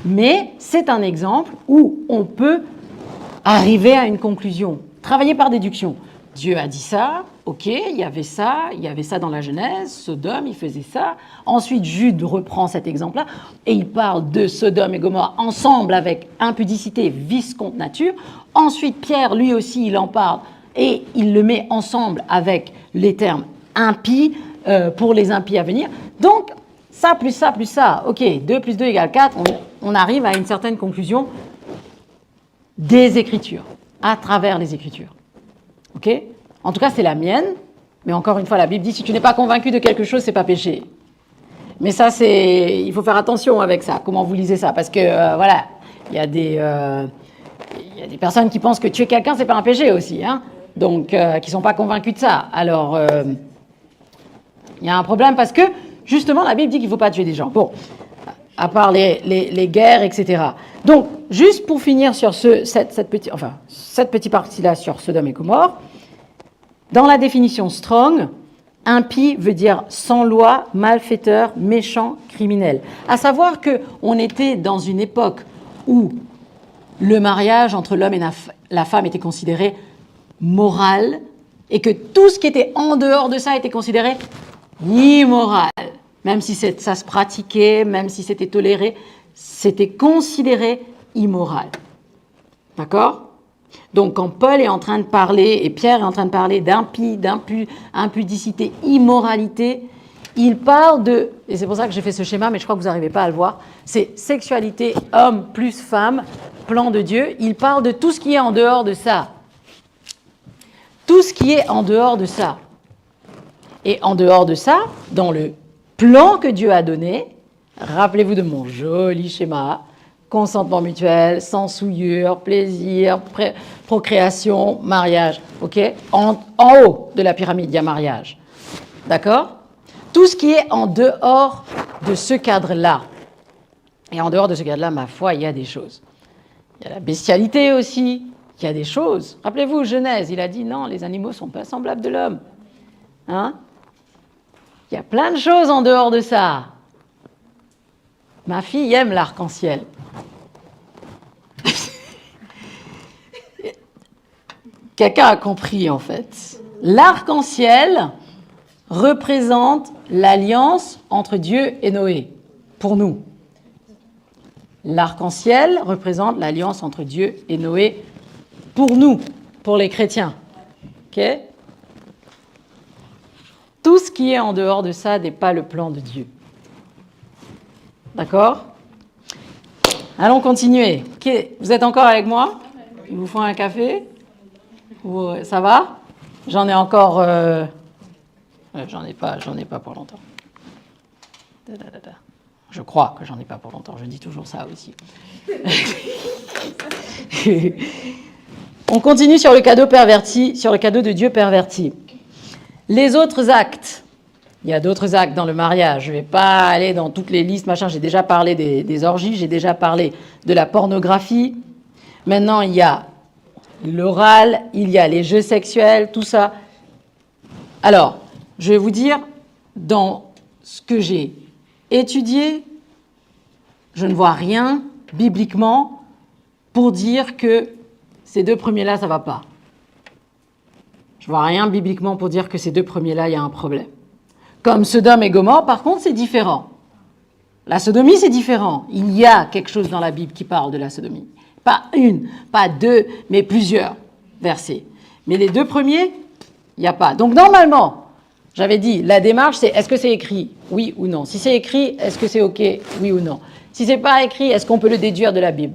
Mais c'est un exemple où on peut arriver à une conclusion, travailler par déduction. Dieu a dit ça, ok, il y avait ça dans la Genèse, Sodome, il faisait ça. Ensuite, Jude reprend cet exemple-là et il parle de Sodome et Gomorrhe ensemble avec impudicité, vice contre nature. Ensuite, Pierre, lui aussi, il en parle et il le met ensemble avec les termes impies pour les impies à venir. Donc, ça plus ça plus ça, ok, 2 plus 2 égale 4, on arrive à une certaine conclusion des Écritures, à travers les Écritures. Ok? En tout cas, c'est la mienne. Mais encore une fois, la Bible dit, si tu n'es pas convaincu de quelque chose, c'est pas péché. Mais ça, il faut faire attention avec ça, comment vous lisez ça. Parce que, voilà, il y a des personnes qui pensent que tuer quelqu'un, c'est pas un péché aussi. Donc, qui ne sont pas convaincus de ça. Alors, il y a un problème parce que, justement, la Bible dit qu'il ne faut pas tuer des gens. Bon, à part les guerres, etc. Donc, juste pour finir sur cette petite partie-là sur Sodome et Gomorrhe, dans la définition Strong, impie veut dire sans loi, malfaiteur, méchant, criminel. À savoir qu'on était dans une époque où le mariage entre l'homme et la femme était considéré moral et que tout ce qui était en dehors de ça était considéré immoral. Même si ça se pratiquait, même si c'était toléré, c'était considéré immoral. D'accord? Donc, quand Paul est en train de parler, et Pierre est en train de parler d'impie, impudicité, immoralité, il parle de, et c'est pour ça que j'ai fait ce schéma, mais je crois que vous n'arrivez pas à le voir, c'est sexualité, homme plus femme, plan de Dieu. Il parle de tout ce qui est en dehors de ça. Tout ce qui est en dehors de ça. Et en dehors de ça, dans le plan que Dieu a donné, rappelez-vous de mon joli schéma, consentement mutuel, sans souillure, plaisir, procréation, mariage. Ok? En haut de la pyramide, il y a mariage. D'accord? Tout ce qui est en dehors de ce cadre-là. Et en dehors de ce cadre-là, ma foi, il y a des choses. Il y a la bestialité aussi. Il y a des choses. Rappelez-vous, Genèse, il a dit non, les animaux ne sont pas semblables de l'homme. Hein? Il y a plein de choses en dehors de ça. Ma fille aime l'arc-en-ciel. Quelqu'un a compris, en fait. L'arc-en-ciel représente l'alliance entre Dieu et Noé, pour nous. L'arc-en-ciel représente l'alliance entre Dieu et Noé, pour nous, pour les chrétiens. Ok? Tout ce qui est en dehors de ça n'est pas le plan de Dieu. D'accord? Allons continuer. Okay. Vous êtes encore avec moi? Il vous faut un café? Ou, ça va? J'en ai encore... J'en ai pas pour longtemps. Je crois que j'en ai pas pour longtemps, je dis toujours ça aussi. On continue sur le cadeau perverti, sur le cadeau de Dieu perverti. Les autres actes. Il y a d'autres actes dans le mariage. Je ne vais pas aller dans toutes les listes, machin. J'ai déjà parlé des orgies, j'ai déjà parlé de la pornographie. Maintenant, il y a l'oral, il y a les jeux sexuels, tout ça. Alors, je vais vous dire, dans ce que j'ai étudié, je ne vois rien bibliquement pour dire que ces deux premiers-là, ça ne va pas. Je ne vois rien bibliquement pour dire que ces deux premiers-là, il y a un problème. Comme Sodome et Gomorrhe, par contre, c'est différent. La sodomie, c'est différent. Il y a quelque chose dans la Bible qui parle de la sodomie. Pas une, pas deux, mais plusieurs versets. Mais les deux premiers, il n'y a pas. Donc normalement, j'avais dit, la démarche, c'est est-ce que c'est écrit, oui ou non. Si c'est écrit, est-ce que c'est OK, oui ou non. Si c'est pas écrit, est-ce qu'on peut le déduire de la Bible.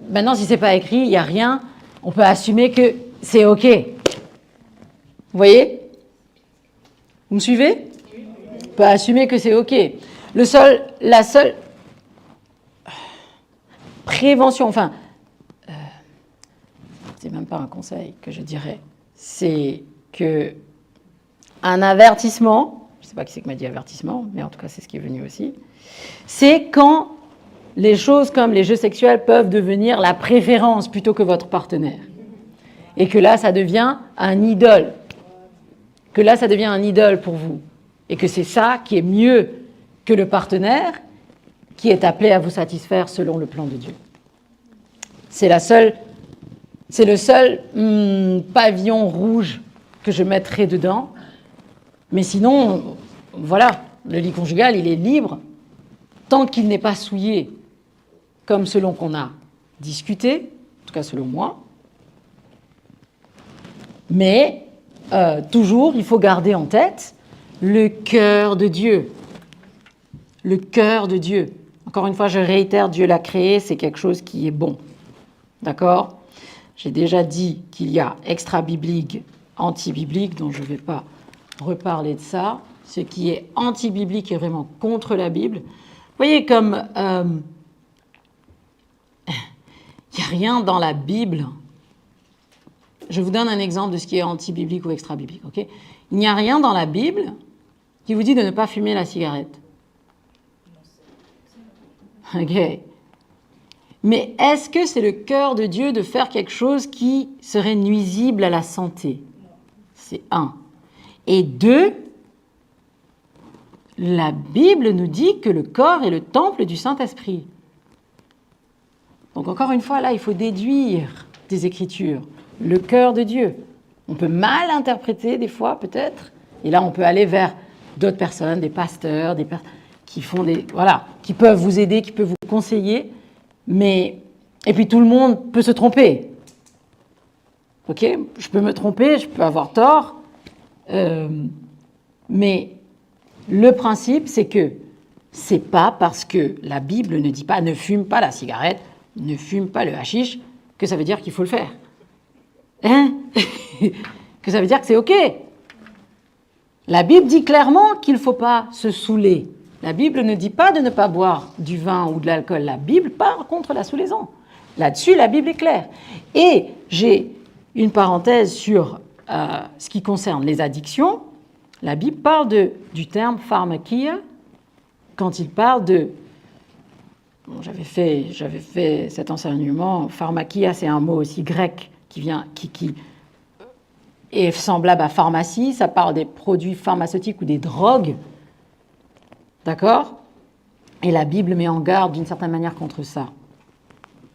Maintenant, si c'est pas écrit, il n'y a rien, on peut assumer que c'est OK. Vous voyez? Vous me suivez? On peut assumer que c'est OK. La seule prévention, enfin, c'est même pas un conseil que je dirais, c'est que un avertissement, je ne sais pas qui c'est qui m'a dit avertissement, mais en tout cas c'est ce qui est venu aussi, c'est quand les choses comme les jeux sexuels peuvent devenir la préférence plutôt que votre partenaire. Et que là, ça devient un idole. Que là, ça devient un idole pour vous. Et que c'est ça qui est mieux que le partenaire qui est appelé à vous satisfaire selon le plan de Dieu. C'est le seul pavillon rouge que je mettrai dedans. Mais sinon, voilà, le lit conjugal, il est libre tant qu'il n'est pas souillé, comme selon qu'on a discuté, en tout cas selon moi. Mais toujours, il faut garder en tête le cœur de Dieu. Le cœur de Dieu. Encore une fois, je réitère, Dieu l'a créé, c'est quelque chose qui est bon. D'accord ? J'ai déjà dit qu'il y a extra-biblique, anti-biblique, dont je ne vais pas reparler de ça. Ce qui est anti-biblique est vraiment contre la Bible. Vous voyez, comme il n'y a rien dans la Bible. Je vous donne un exemple de ce qui est anti-biblique ou extra-biblique. Okay ? Il n'y a rien dans la Bible qui vous dit de ne pas fumer la cigarette. Ok. Mais est-ce que c'est le cœur de Dieu de faire quelque chose qui serait nuisible à la santé? C'est un. Et deux, la Bible nous dit que le corps est le temple du Saint-Esprit. Donc encore une fois, là, il faut déduire des Écritures le cœur de Dieu. On peut mal interpréter des fois, peut-être, et là, on peut aller vers d'autres personnes, des pasteurs, qui font qui peuvent vous aider, qui peuvent vous conseiller, et puis tout le monde peut se tromper. Ok ? Je peux me tromper, je peux avoir tort, mais le principe, c'est que c'est pas parce que la Bible ne dit pas ne fume pas la cigarette, ne fume pas le hashish, que ça veut dire qu'il faut le faire. Hein? Que ça veut dire que c'est OK. La Bible dit clairement qu'il ne faut pas se saouler. La Bible ne dit pas de ne pas boire du vin ou de l'alcool. La Bible parle contre la saoulaison. Là-dessus, la Bible est claire. Et j'ai une parenthèse sur ce qui concerne les addictions. La Bible parle du terme pharmakia quand il parle de... Bon, j'avais fait cet enseignement. Pharmakia, c'est un mot aussi grec qui est semblable à pharmacie. Ça parle des produits pharmaceutiques ou des drogues. D'accord ? Et la Bible met en garde d'une certaine manière contre ça.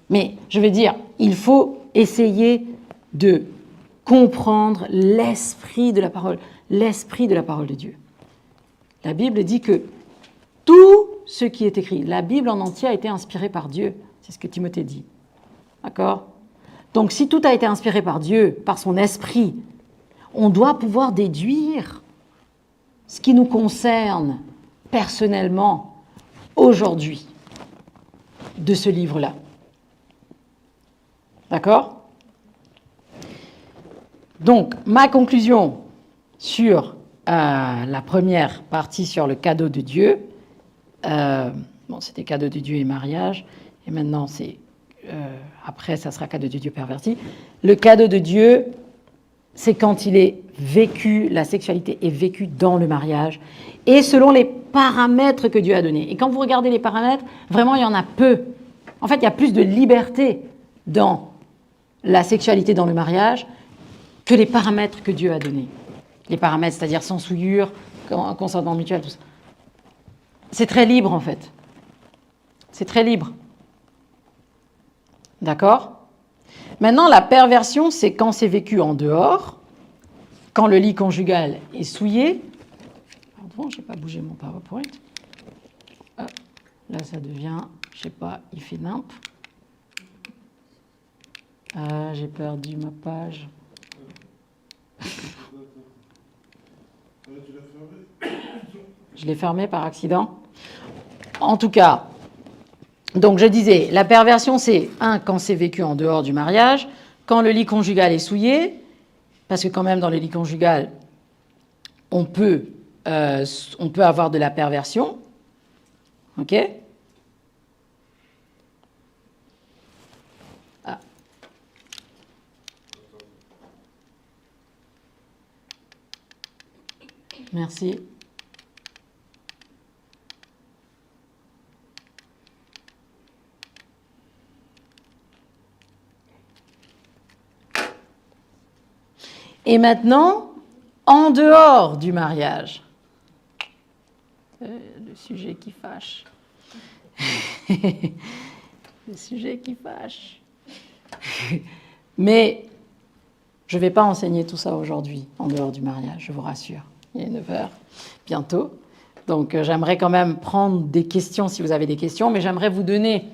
Mais je veux dire, il faut essayer de comprendre l'esprit de la parole de Dieu. La Bible dit que tout ce qui est écrit, la Bible en entier a été inspirée par Dieu. C'est ce que Timothée dit. D'accord ? Donc si tout a été inspiré par Dieu, par son esprit, on doit pouvoir déduire ce qui nous concerne personnellement aujourd'hui de ce livre-là. D'accord ? Donc, ma conclusion sur la première partie sur le cadeau de Dieu, Bon, c'était cadeau de Dieu et mariage. Et maintenant, après, ça sera cadeau de Dieu perverti. Le cadeau de Dieu, c'est quand il est vécu, la sexualité est vécue dans le mariage et selon les paramètres que Dieu a donnés. Et quand vous regardez les paramètres, vraiment, il y en a peu. En fait, il y a plus de liberté dans la sexualité dans le mariage que les paramètres que Dieu a donnés. Les paramètres, c'est-à-dire sans souillure, consentement mutuel, tout ça. C'est très libre, en fait. C'est très libre. D'accord ? Maintenant, la perversion, c'est quand c'est vécu en dehors, quand le lit conjugal est souillé. Pardon, je n'ai pas bougé mon PowerPoint. Ah, là, ça devient, je ne sais pas, il fait nimp. Ah, j'ai perdu ma page. Je l'ai fermé par accident. En tout cas, donc je disais, la perversion, c'est quand c'est vécu en dehors du mariage, quand le lit conjugal est souillé, parce que quand même dans le lit conjugal, on peut avoir de la perversion, ok ? Ah. Merci. Et maintenant, en dehors du mariage, le sujet qui fâche. Le sujet qui fâche. Mais je ne vais pas enseigner tout ça aujourd'hui, en dehors du mariage, je vous rassure. Il est 9h bientôt. Donc j'aimerais quand même prendre des questions si vous avez des questions, mais j'aimerais vous donner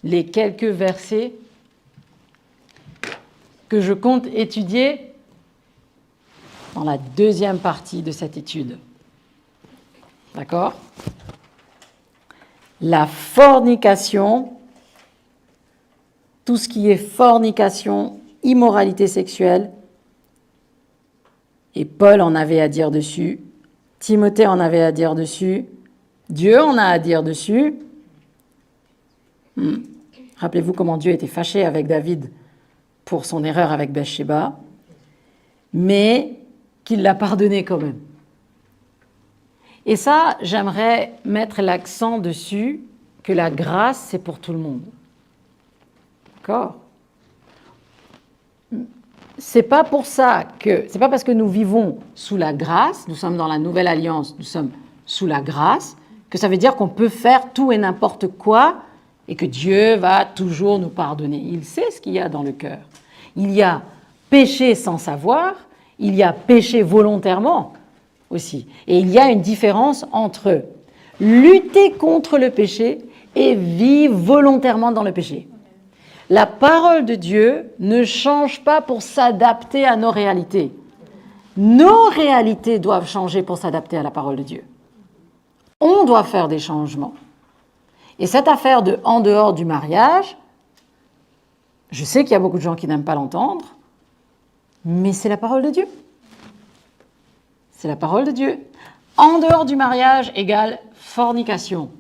les quelques versets que je compte étudier dans la deuxième partie de cette étude. D'accord ? La fornication, tout ce qui est fornication, immoralité sexuelle, et Paul en avait à dire dessus, Timothée en avait à dire dessus, Dieu en a à dire dessus. Rappelez-vous comment Dieu était fâché avec David pour son erreur avec Bathsheba, mais qu'il l'a pardonné quand même. Et ça, j'aimerais mettre l'accent dessus, que la grâce, c'est pour tout le monde. D'accord ? C'est pas pour ça que, c'est pas parce que nous vivons sous la grâce, nous sommes dans la nouvelle alliance, nous sommes sous la grâce, que ça veut dire qu'on peut faire tout et n'importe quoi et que Dieu va toujours nous pardonner. Il sait ce qu'il y a dans le cœur. Il y a péché sans savoir, il y a péché volontairement aussi. Et il y a une différence entre lutter contre le péché et vivre volontairement dans le péché. La parole de Dieu ne change pas pour s'adapter à nos réalités. Nos réalités doivent changer pour s'adapter à la parole de Dieu. On doit faire des changements. Et cette affaire de en dehors du mariage, je sais qu'il y a beaucoup de gens qui n'aiment pas l'entendre, mais c'est la parole de Dieu. C'est la parole de Dieu. En dehors du mariage égale fornication.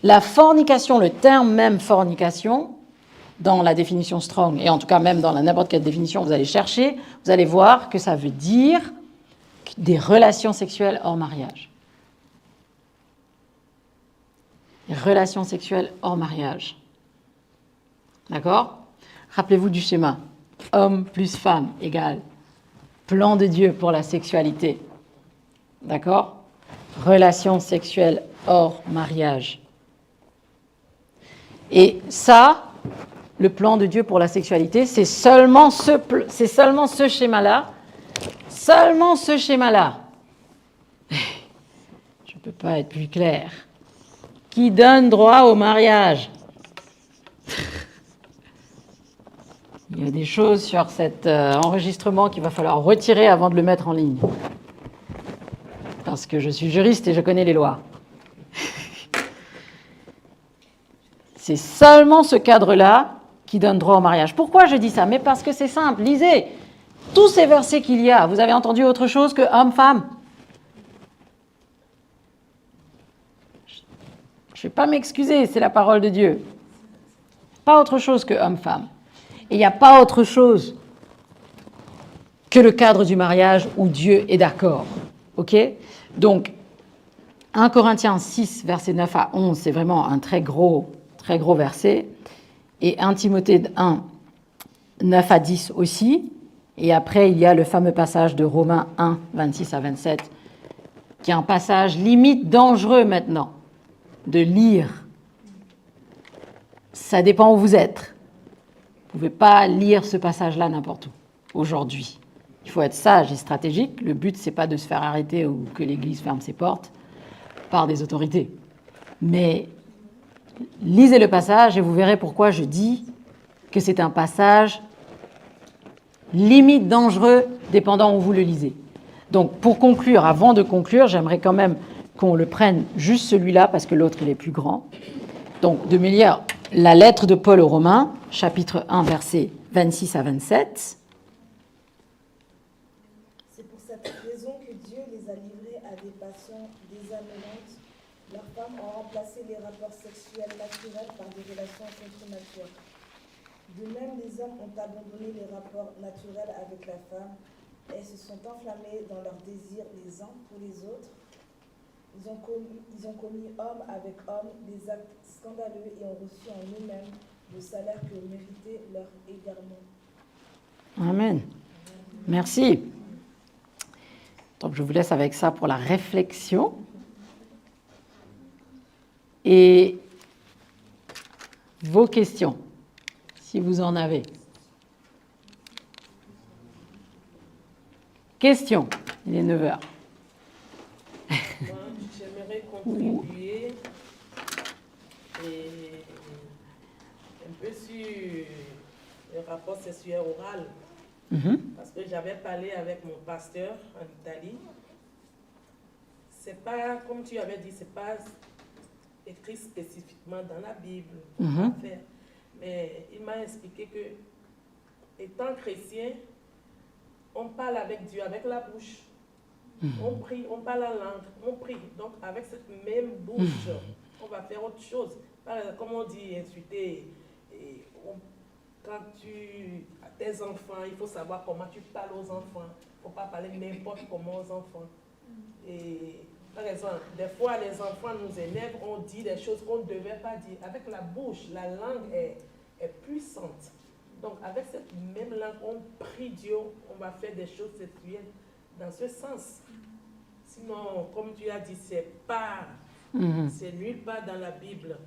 La fornication, le terme même fornication, dans la définition Strong, et en tout cas même dans n'importe quelle définition, vous allez chercher, vous allez voir que ça veut dire des relations sexuelles hors mariage. Des relations sexuelles hors mariage. D'accord ? Rappelez-vous du schéma. Homme plus femme égale plan de Dieu pour la sexualité. D'accord ? Relations sexuelles hors mariage. Et ça, le plan de Dieu pour la sexualité, c'est seulement ce schéma-là. Seulement ce schéma-là. Je ne peux pas être plus clair. Qui donne droit au mariage. Il y a des choses sur cet enregistrement qu'il va falloir retirer avant de le mettre en ligne. Parce que je suis juriste et je connais les lois. C'est seulement ce cadre-là qui donne droit au mariage. Pourquoi je dis ça ? Mais parce que c'est simple. Lisez tous ces versets qu'il y a. Vous avez entendu autre chose que homme-femme ? Je ne vais pas m'excuser, c'est la parole de Dieu. Pas autre chose que homme-femme. Et il n'y a pas autre chose que le cadre du mariage où Dieu est d'accord. Ok ? Donc, 1 Corinthiens 6, versets 9 à 11, c'est vraiment un très gros verset. Et 1 Timothée 1, 9 à 10 aussi. Et après, il y a le fameux passage de Romains 1, 26 à 27, qui est un passage limite dangereux maintenant de lire. Ça dépend où vous êtes. Vous ne pouvez pas lire ce passage-là n'importe où, aujourd'hui. Il faut être sage et stratégique. Le but, ce n'est pas de se faire arrêter ou que l'Église ferme ses portes par des autorités. Mais lisez le passage et vous verrez pourquoi je dis que c'est un passage limite dangereux, dépendant où vous le lisez. Donc, pour conclure, avant de conclure, j'aimerais quand même qu'on le prenne juste celui-là, parce que l'autre, il est plus grand. Donc, de me lire la lettre de Paul aux Romains, chapitre 1, versets 26 à 27. C'est pour cette raison que Dieu les a livrés à des passions désarmantes. Leurs femmes ont remplacé les rapports sexuels naturels par des relations contre-nature. De même, les hommes ont abandonné les rapports naturels avec la femme et se sont enflammés dans leurs désirs les uns pour les autres. Ils ont commis homme avec homme des actes scandaleux et ont reçu en eux-mêmes le salaire que méritait leur égarement. Amen. Merci. Donc, je vous laisse avec ça pour la réflexion. Et vos questions, si vous en avez. Questions. Il est 9h. Moi, j'aimerais contribuer un peu sur le rapport sexuel oral. Parce que j'avais parlé avec mon pasteur en Italie. C'est pas, comme tu avais dit, c'est pas écrit spécifiquement dans la Bible. Mais il m'a expliqué que, étant chrétien, on parle avec Dieu, avec la bouche. On prie, on parle la langue, on prie. Donc, avec cette même bouche, on va faire autre chose. Par exemple, comme on dit, insulter. Quand tu as tes enfants, il faut savoir comment tu parles aux enfants. Il ne faut pas parler n'importe comment aux enfants. Et par exemple, des fois, les enfants nous énervent, on dit des choses qu'on ne devait pas dire. Avec la bouche, la langue est puissante. Donc, avec cette même langue, on prie Dieu, on va faire des choses sexuelles dans ce sens. Sinon, comme tu as dit, c'est nulle part dans la Bible.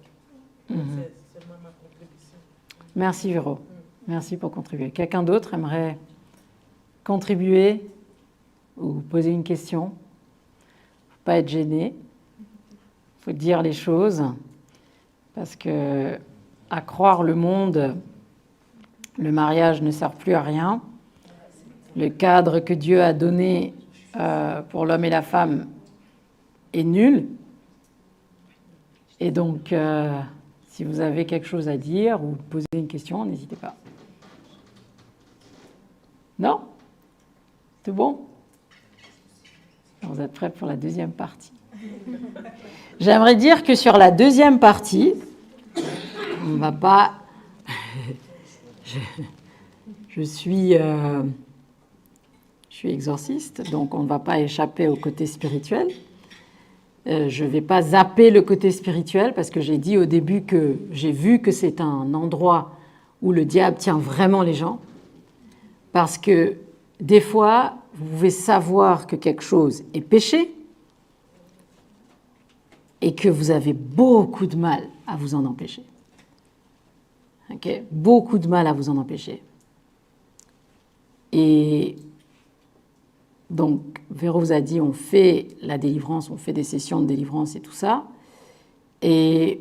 C'est seulement ma contribution. Merci, Véro. Merci pour contribuer. Quelqu'un d'autre aimerait contribuer ou poser une question? Il ne faut pas être gêné. Il faut dire les choses. Parce que, à croire le monde, le mariage ne sert plus à rien. Le cadre que Dieu a donné pour l'homme et la femme est nul. Et donc, si vous avez quelque chose à dire ou poser une question, n'hésitez pas. Non? C'est bon? Vous êtes prêts pour la deuxième partie? J'aimerais dire que sur la deuxième partie, on ne va pas... Je suis exorciste, donc on ne va pas échapper au côté spirituel. Je ne vais pas zapper le côté spirituel parce que j'ai dit au début que j'ai vu que c'est un endroit où le diable tient vraiment les gens. Parce que des fois, vous pouvez savoir que quelque chose est péché et que vous avez beaucoup de mal à vous en empêcher. Okay? Beaucoup de mal à vous en empêcher. Et donc, Véro vous a dit, on fait la délivrance, on fait des sessions de délivrance et tout ça. Et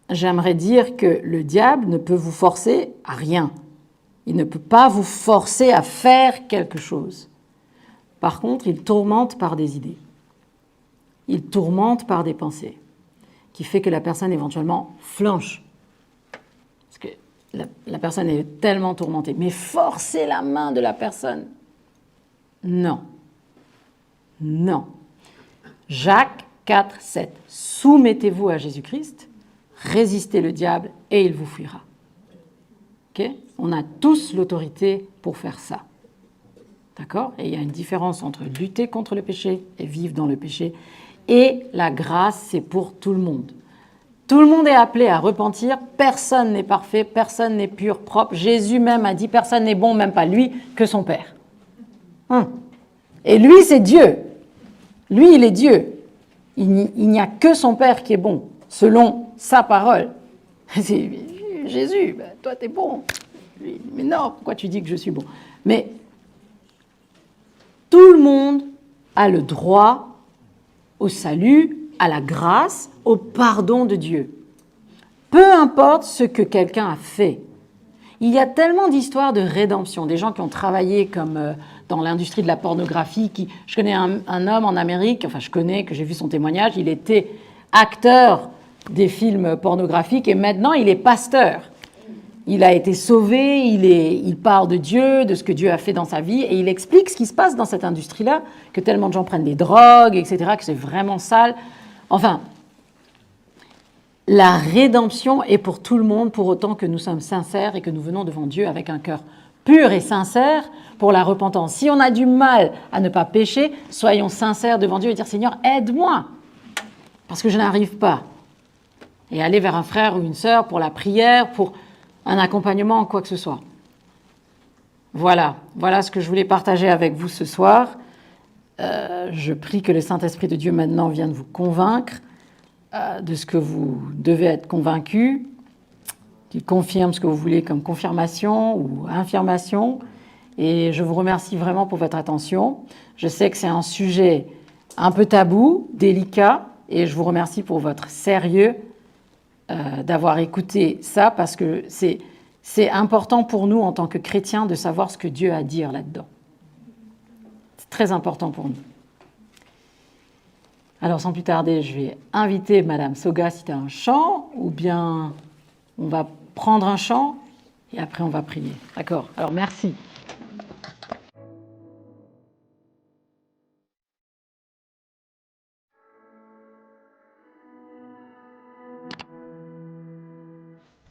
j'aimerais dire que le diable ne peut vous forcer à rien. Il ne peut pas vous forcer à faire quelque chose. Par contre, il tourmente par des idées. Il tourmente par des pensées, qui fait que la personne éventuellement flanche. Parce que la personne est tellement tourmentée. Mais forcer la main de la personne, non. Non. Jacques 4, 7. Soumettez-vous à Jésus-Christ résistez le diable et il vous fuira. Okay? On a tous l'autorité pour faire ça. D'accord? Et il y a une différence entre lutter contre le péché et vivre dans le péché. Et la grâce, c'est pour tout le monde. Tout le monde est appelé à repentir. Personne n'est parfait, personne n'est pur, propre. Jésus même a dit, personne n'est bon, même pas lui, que son Père. Et lui, c'est Dieu. Lui, il est Dieu. Il n'y a que son Père qui est bon, selon sa parole. C'est Jésus, ben, toi, t'es bon. Mais non, pourquoi tu dis que je suis bon? Mais tout le monde a le droit au salut, à la grâce, au pardon de Dieu. Peu importe ce que quelqu'un a fait. Il y a tellement d'histoires de rédemption, des gens qui ont travaillé comme dans l'industrie de la pornographie. Je connais un homme en Amérique, que j'ai vu son témoignage, il était acteur des films pornographiques et maintenant il est pasteur. Il a été sauvé, il parle de Dieu, de ce que Dieu a fait dans sa vie et il explique ce qui se passe dans cette industrie-là, que tellement de gens prennent des drogues, etc., que c'est vraiment sale. Enfin, la rédemption est pour tout le monde, pour autant que nous sommes sincères et que nous venons devant Dieu avec un cœur pur et sincère pour la repentance. Si on a du mal à ne pas pécher, soyons sincères devant Dieu et dire « Seigneur, aide-moi, parce que je n'arrive pas. » Et aller vers un frère ou une sœur pour la prière, pour un accompagnement, quoi que ce soit. Voilà ce que je voulais partager avec vous ce soir. Je prie que le Saint-Esprit de Dieu maintenant vienne vous convaincre de ce que vous devez être convaincus, qu'il confirme ce que vous voulez comme confirmation ou affirmation. Et je vous remercie vraiment pour votre attention. Je sais que c'est un sujet un peu tabou, délicat, et je vous remercie pour votre sérieux d'avoir écouté ça, parce que c'est important pour nous en tant que chrétiens de savoir ce que Dieu a à dire là-dedans. C'est très important pour nous. Alors, sans plus tarder, je vais inviter Madame Soga si tu as un chant, ou bien on va prendre un chant et après on va prier. D'accord? Alors, merci.